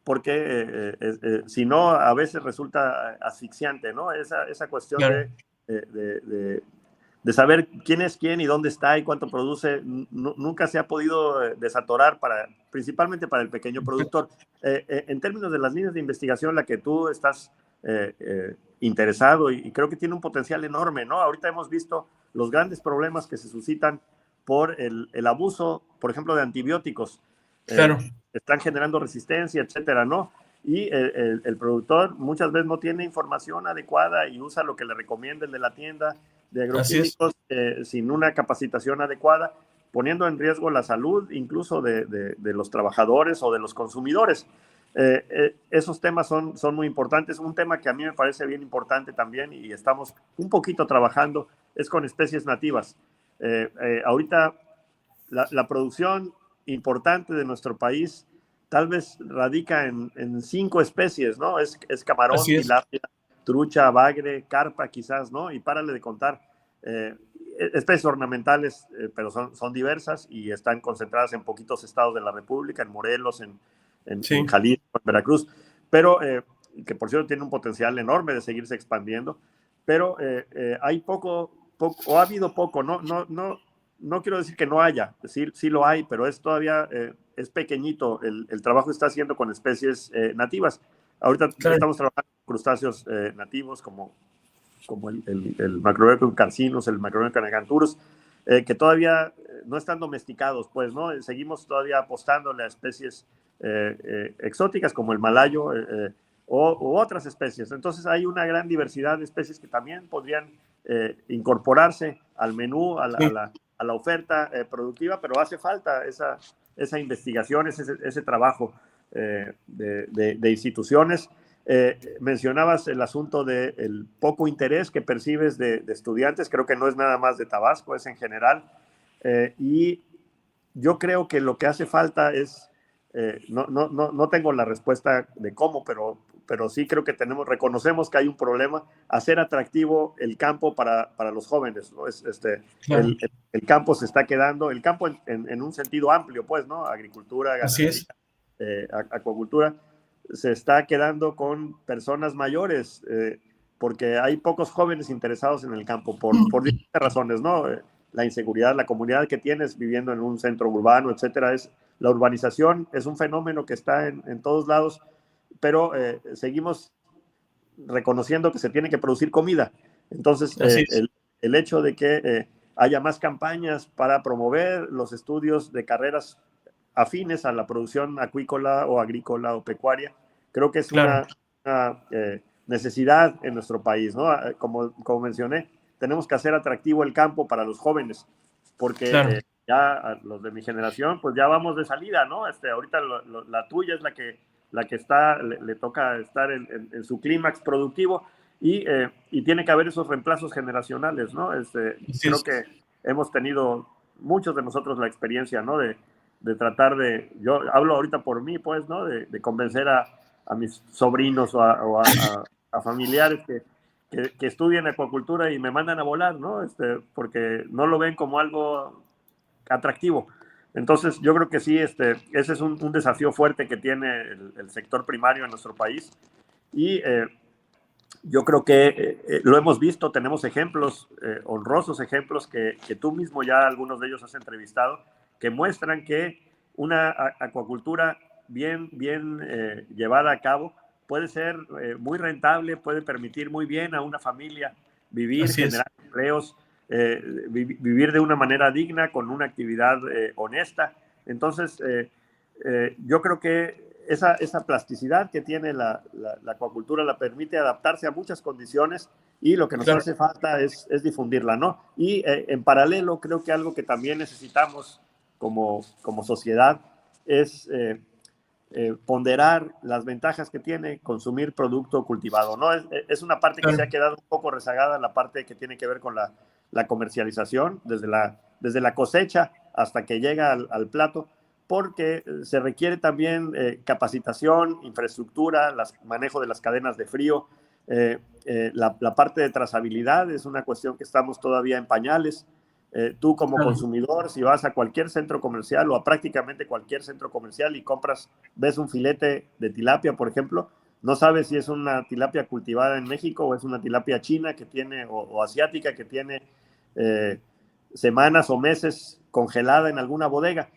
Porque si no, a veces resulta asfixiante, ¿no? Esa cuestión claro. de saber quién es quién y dónde está y cuánto produce, nunca se ha podido desatorar, principalmente para el pequeño productor. En términos de las líneas de investigación, la que tú estás interesado y creo que tiene un potencial enorme, ¿no? Ahorita hemos visto los grandes problemas que se suscitan por el abuso, por ejemplo, de antibióticos. Claro, Están generando resistencia, etcétera, ¿no? Y el productor muchas veces no tiene información adecuada y usa lo que le recomienda el de la tienda de así es. agroquímicos sin una capacitación adecuada, poniendo en riesgo la salud incluso de los trabajadores o de los consumidores. Esos temas son muy importantes. Un tema que a mí me parece bien importante también y estamos un poquito trabajando es con especies nativas. Ahorita la producción importante de nuestro país tal vez radica en 5 especies, ¿no? Es camarón, Así es. tilapia, trucha, bagre, carpa quizás, ¿no? Y párale de contar. Eh, Especies ornamentales, pero son diversas y están concentradas en poquitos estados de la República, en Morelos, en Sí, Jalisco, en Veracruz, pero que por cierto tiene un potencial enorme de seguirse expandiendo, pero hay poco, o ha habido poco, no quiero decir que no haya, sí lo hay, pero todavía es pequeñito el trabajo que está haciendo con especies nativas. Ahorita claro. estamos trabajando con crustáceos nativos como el Macrobercum carcinus, el Macrobercum aganturus, que todavía no están domesticados, pues, ¿no? Seguimos todavía apostándole a especies exóticas como el malayo u otras especies. Entonces hay una gran diversidad de especies que también podrían incorporarse al menú, Sí, a la oferta productiva, pero hace falta esa investigación, ese trabajo de instituciones. Mencionabas el asunto del poco interés que percibes de estudiantes, creo que no es nada más de Tabasco, es en general, y yo creo que lo que hace falta es, no tengo la respuesta de cómo, pero sí creo que reconocemos que hay un problema, hacer atractivo el campo para los jóvenes, ¿no? claro. El campo se está quedando, el campo en un sentido amplio, pues, ¿no? Agricultura, Así ganadería, es. acuacultura, se está quedando con personas mayores, porque hay pocos jóvenes interesados en el campo por distintas razones, ¿no? La inseguridad, la comunidad que tienes viviendo en un centro urbano, etcétera, la urbanización es un fenómeno que está en todos lados, pero seguimos reconociendo que se tiene que producir comida. Entonces, Así es. el hecho de que haya más campañas para promover los estudios de carreras afines a la producción acuícola o agrícola o pecuaria, creo que es Claro. una necesidad en nuestro país, ¿no? Como mencioné, tenemos que hacer atractivo el campo para los jóvenes, porque Claro. ya los de mi generación, pues ya vamos de salida, ¿no? Ahorita la tuya es la que le toca estar en su clímax productivo y tiene que haber esos reemplazos generacionales, ¿no? Así Creo es. que hemos tenido muchos de nosotros la experiencia, ¿no? de tratar de, yo hablo ahorita por mí, pues, ¿no? De convencer a mis sobrinos a familiares que estudien acuacultura y me mandan a volar, ¿no? Porque no lo ven como algo atractivo. Entonces, yo creo que sí, ese es un desafío fuerte que tiene el sector primario en nuestro país. Y yo creo que lo hemos visto, tenemos ejemplos, honrosos ejemplos que tú mismo ya algunos de ellos has entrevistado, que muestran que una acuacultura bien llevada a cabo puede ser muy rentable, puede permitir muy bien a una familia vivir, Así es. generar empleos, vivir de una manera digna, con una actividad honesta. Entonces, yo creo que esa plasticidad que tiene la acuacultura la permite adaptarse a muchas condiciones, y lo que nos Claro. hace falta es difundirla, ¿no? Y en paralelo, creo que algo que también necesitamos como sociedad es ponderar las ventajas que tiene consumir producto cultivado, ¿no? Es una parte que se ha quedado un poco rezagada, la parte que tiene que ver con la comercialización, desde la cosecha hasta que llega al plato, porque se requiere también capacitación, infraestructura, manejo de las cadenas de frío. La parte de trazabilidad es una cuestión que estamos todavía en pañales. Tú como consumidor, si vas a cualquier centro comercial o a prácticamente cualquier centro comercial y ves un filete de tilapia, por ejemplo, no sabes si es una tilapia cultivada en México o es una tilapia china que tiene, o asiática, que tiene semanas o meses congelada en alguna bodega.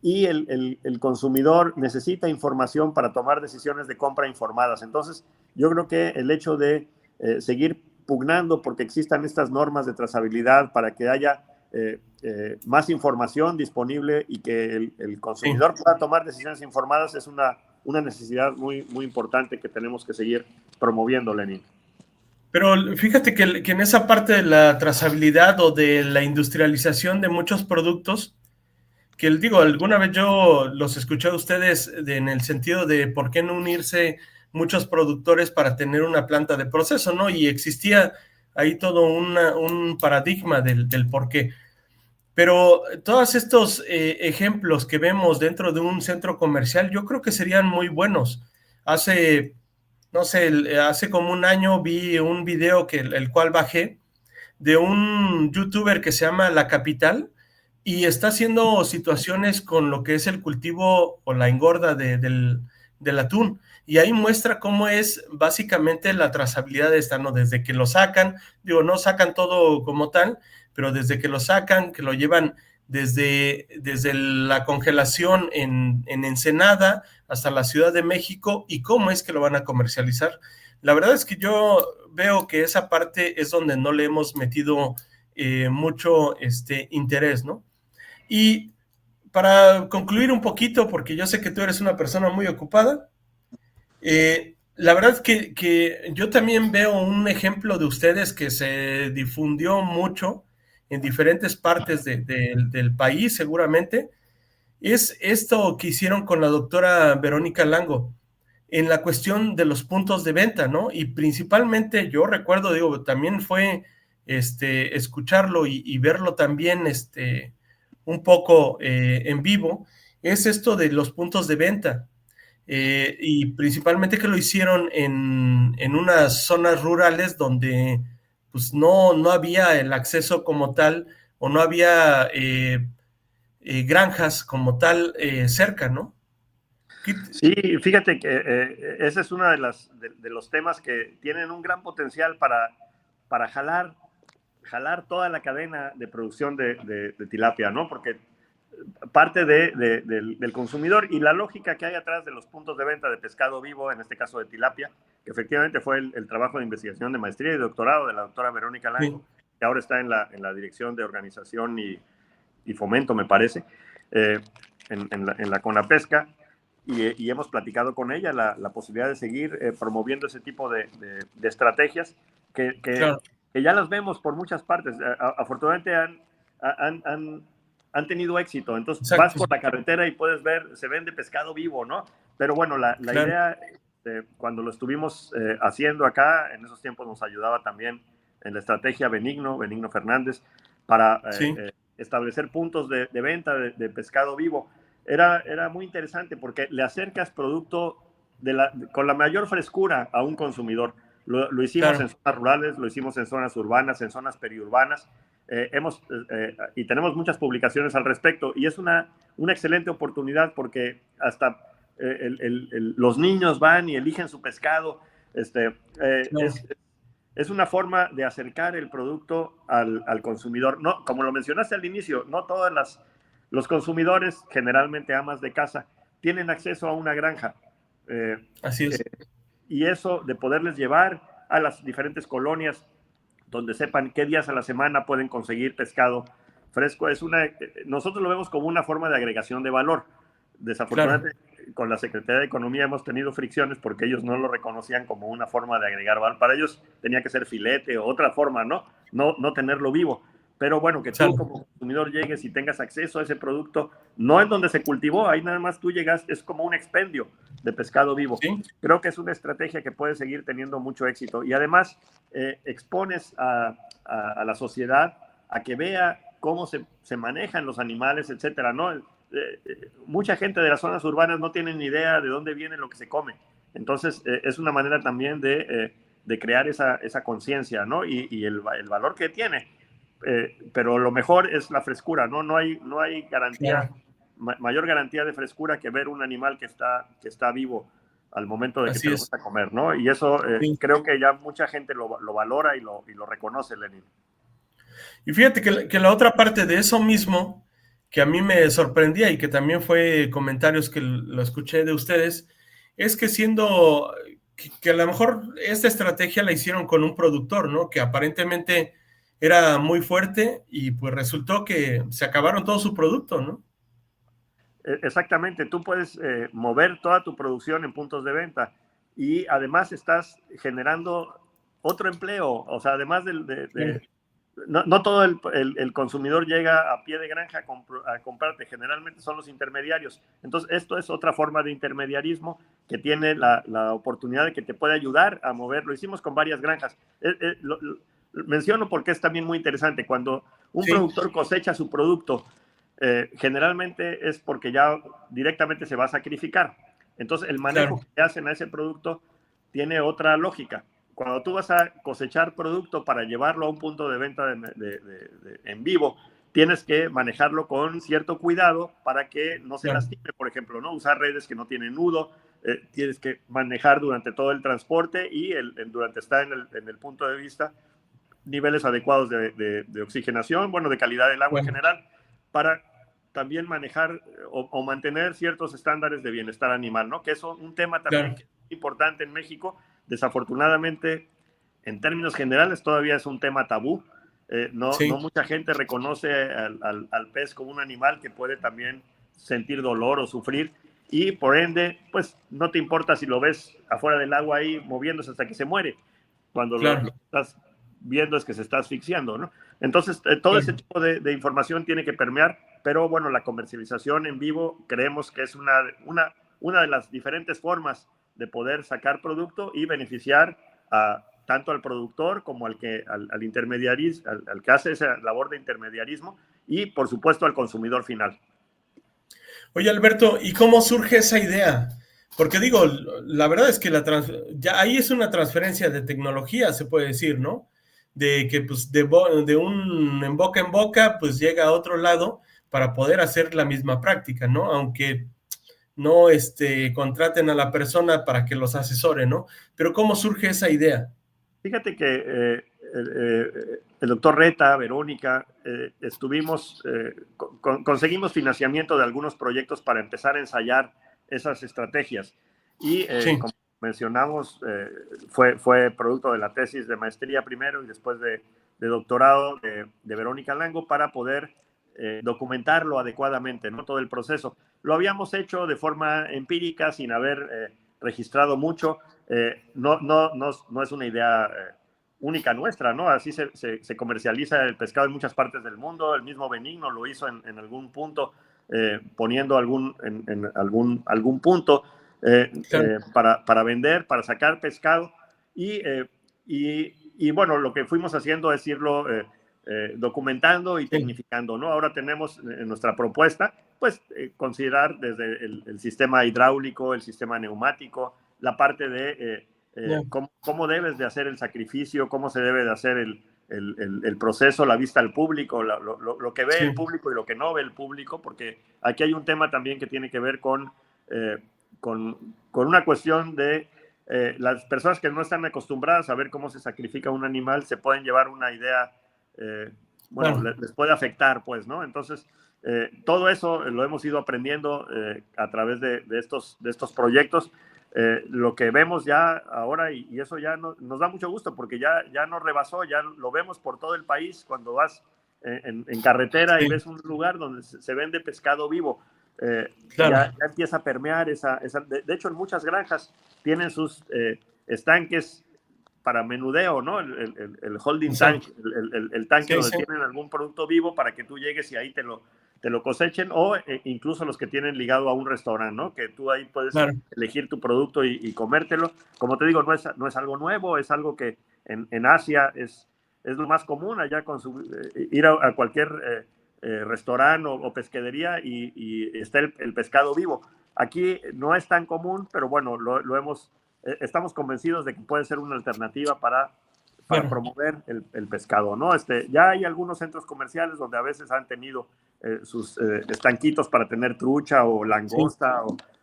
Y el consumidor necesita información para tomar decisiones de compra informadas. Entonces, yo creo que el hecho de seguir pugnando porque existan estas normas de trazabilidad para que haya más información disponible y que el consumidor pueda tomar decisiones informadas es una necesidad muy, muy importante que tenemos que seguir promoviendo, Lenin. Pero fíjate que en esa parte de la trazabilidad o de la industrialización de muchos productos, que digo, alguna vez yo los escuché a ustedes en el sentido de por qué no unirse muchos productores para tener una planta de proceso, ¿no? Y existía ahí todo un paradigma del por qué. Pero todos estos ejemplos que vemos dentro de un centro comercial, yo creo que serían muy buenos. No sé, hace como un año vi un video el cual bajé de un youtuber que se llama La Capital y está haciendo situaciones con lo que es el cultivo o la engorda del atún. Y ahí muestra cómo es básicamente la trazabilidad de esta, ¿no? Desde que lo sacan, digo, no sacan todo como tal, pero desde que lo sacan, que lo llevan desde la congelación en Ensenada hasta la Ciudad de México y cómo es que lo van a comercializar. La verdad es que yo veo que esa parte es donde no le hemos metido mucho interés, ¿no? Y para concluir un poquito, porque yo sé que tú eres una persona muy ocupada, la verdad es que yo también veo un ejemplo de ustedes que se difundió mucho en diferentes partes del país, seguramente, es esto que hicieron con la doctora Verónica Lango en la cuestión de los puntos de venta, ¿no? Y principalmente yo recuerdo, digo, también fue escucharlo y verlo también un poco en vivo, es esto de los puntos de venta. Y principalmente que lo hicieron en unas zonas rurales donde pues no había el acceso como tal o no había granjas como tal cerca, ¿no? Sí, fíjate que ese es uno de los temas que tienen un gran potencial para jalar toda la cadena de producción de tilapia, ¿no? Porque parte del consumidor y la lógica que hay atrás de los puntos de venta de pescado vivo, en este caso de tilapia, que efectivamente fue el trabajo de investigación de maestría y doctorado de la doctora Verónica Lango, Sí. que ahora está en la dirección de organización y fomento, me parece, en la CONAPESCA, y hemos platicado con ella la posibilidad de seguir promoviendo ese tipo de estrategias Claro. que ya las vemos por muchas partes. Afortunadamente han tenido éxito. Entonces vas Exacto, por la carretera y puedes ver, se vende pescado vivo, ¿no? Pero bueno, la claro. idea, cuando lo estuvimos haciendo acá, en esos tiempos nos ayudaba también en la estrategia Benigno Fernández, para Sí, establecer puntos de venta de pescado vivo. era muy interesante porque le acercas producto con la mayor frescura a un consumidor. Lo hicimos en zonas rurales, lo hicimos en zonas urbanas, en zonas periurbanas. Y tenemos muchas publicaciones al respecto, y es una excelente oportunidad porque hasta los niños van y eligen su pescado. Es una forma de acercar el producto al consumidor. No, como lo mencionaste al inicio, no todos los consumidores, generalmente amas de casa, tienen acceso a una granja. Así es. Y eso de poderles llevar a las diferentes colonias donde sepan qué días a la semana pueden conseguir pescado fresco, nosotros lo vemos como una forma de agregación de valor. Desafortunadamente, con la Secretaría de Economía hemos tenido fricciones porque ellos no lo reconocían como una forma de agregar valor. Para ellos tenía que ser filete o otra forma, no tenerlo vivo. Pero bueno, que tú como consumidor llegues y tengas acceso a ese producto, no es donde se cultivó, ahí nada más tú llegas, es como un expendio de pescado vivo. ¿Sí? Creo que es una estrategia que puede seguir teniendo mucho éxito, y además expones a la sociedad a que vea cómo se manejan los animales, etcétera, ¿no? Mucha gente de las zonas urbanas no tiene ni idea de dónde viene lo que se come. Entonces, es una manera también de crear esa conciencia, ¿no? Y el valor que tiene. Pero lo mejor es la frescura, ¿no? No hay garantía, mayor garantía de frescura que ver un animal que está vivo al momento de que te lo vas a comer, ¿no? Y eso creo que ya mucha gente lo valora y lo reconoce, Lenin. Y fíjate que la otra parte de eso mismo, que a mí me sorprendía y que también fue comentarios que lo escuché de ustedes, es que que a lo mejor esta estrategia la hicieron con un productor, ¿no? Que aparentemente era muy fuerte y pues resultó que se acabaron todo su producto, ¿no? Exactamente, tú puedes mover toda tu producción en puntos de venta, y además estás generando otro empleo. O sea, además no todo el consumidor llega a pie de granja a comprarte, generalmente son los intermediarios. Entonces, esto es otra forma de intermediarismo que tiene la oportunidad de que te puede ayudar a mover. Lo hicimos con varias granjas. Lo menciono porque es también muy interesante. Cuando un productor cosecha su producto, generalmente es porque ya directamente se va a sacrificar. Entonces, el manejo que hacen a ese producto tiene otra lógica. Cuando tú vas a cosechar producto para llevarlo a un punto de venta en vivo, tienes que manejarlo con cierto cuidado para que no se lastime, por ejemplo, ¿no? Usar redes que no tienen nudo, tienes que manejar durante todo el transporte y durante estar en el punto de vista niveles adecuados de oxigenación, bueno, de calidad del agua en general, para también manejar o mantener ciertos estándares de bienestar animal, ¿no? Que es un tema también que es importante en México. Desafortunadamente, en términos generales, todavía es un tema tabú. No mucha gente reconoce al pez como un animal que puede también sentir dolor o sufrir, y por ende, pues no te importa si lo ves afuera del agua ahí moviéndose hasta que se muere. Cuando lo estás viendo es que se está asfixiando, ¿no? Entonces, todo ese tipo de información tiene que permear, pero bueno, la comercialización en vivo creemos que es una de las diferentes formas de poder sacar producto y beneficiar tanto al productor como al que hace esa labor de intermediarismo, y por supuesto al consumidor final. Oye, Alberto, ¿y cómo surge esa idea? Porque digo, la verdad es que ya ahí es una transferencia de tecnología, se puede decir, ¿no? De que pues de un en boca, pues llega a otro lado para poder hacer la misma práctica, ¿no? Aunque no contraten a la persona para que los asesore, ¿no? Pero ¿cómo surge esa idea? Fíjate que el doctor Reta, Verónica, conseguimos financiamiento de algunos proyectos para empezar a ensayar esas estrategias. Y como mencionamos, fue producto de la tesis de maestría primero y después de doctorado de Verónica Lango, para poder documentarlo adecuadamente, ¿no? Todo el proceso. Lo habíamos hecho de forma empírica, sin haber registrado mucho. No es una idea única nuestra, ¿no? Así se comercializa el pescado en muchas partes del mundo. El mismo Benigno lo hizo en algún punto, poniendo en algún punto para vender, para sacar pescado. Y bueno, lo que fuimos haciendo es irlo documentando y tecnificando, ¿no? Ahora tenemos en nuestra propuesta pues considerar desde el sistema hidráulico, el sistema neumático, la parte de cómo debes de hacer el sacrificio, cómo se debe de hacer el proceso, la vista al público, lo que ve el público y lo que no ve el público, porque aquí hay un tema también que tiene que ver con una cuestión de las personas que no están acostumbradas a ver cómo se sacrifica un animal, se pueden llevar una idea, les puede afectar, pues, ¿no? Entonces, todo eso lo hemos ido aprendiendo a través de estos proyectos. Lo que vemos ya ahora, y eso ya nos da mucho gusto, porque ya nos rebasó, ya lo vemos por todo el país, cuando vas en carretera y ves un lugar donde se vende pescado vivo. Ya empieza a permear de hecho, en muchas granjas tienen sus estanques para menudeo, ¿no? El holding tank, el tanque donde tienen algún producto vivo para que tú llegues y ahí te lo cosechen, o incluso los que tienen ligado a un restaurante, ¿no? Que tú ahí puedes elegir tu producto y comértelo. Como te digo, no es algo nuevo, es algo que en Asia es lo más común, allá ir a cualquier restaurante o pesquería y está el pescado vivo. Aquí no es tan común, pero bueno, estamos convencidos de que puede ser una alternativa para promover el pescado, ¿no? Ya hay algunos centros comerciales donde a veces han tenido sus estanquitos para tener trucha o langosta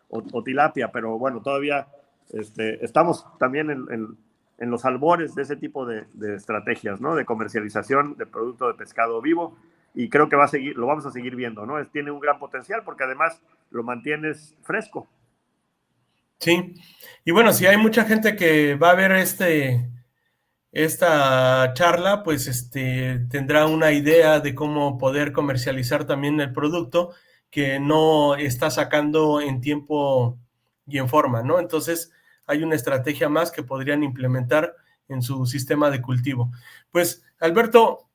o tilapia, pero bueno, todavía estamos también en los albores de ese tipo de estrategias, ¿no? De comercialización de producto de pescado vivo, y creo que lo vamos a seguir viendo, ¿no? Tiene un gran potencial porque además lo mantienes fresco. Sí, y bueno, si hay mucha gente que va a ver esta charla, pues tendrá una idea de cómo poder comercializar también el producto que no está sacando en tiempo y en forma, ¿no? Entonces hay una estrategia más que podrían implementar en su sistema de cultivo. Pues, Alberto,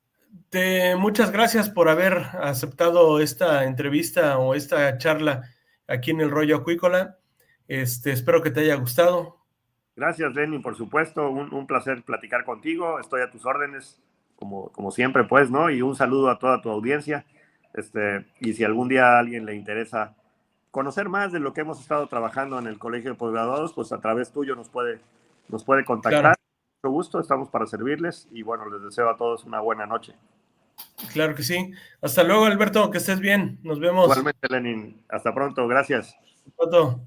muchas gracias por haber aceptado esta entrevista o esta charla aquí en el Rollo Acuícola. Espero que te haya gustado. Gracias, Lenny, por supuesto, un placer platicar contigo, estoy a tus órdenes, como siempre, pues, ¿no? Y un saludo a toda tu audiencia, y si algún día a alguien le interesa conocer más de lo que hemos estado trabajando en el Colegio de Posgraduados, pues a través tuyo nos puede contactar. Claro. Mucho gusto, estamos para servirles, y bueno, les deseo a todos una buena noche. Claro que sí. Hasta luego, Alberto, que estés bien. Nos vemos. Igualmente, Lenin. Hasta pronto. Gracias. Hasta pronto.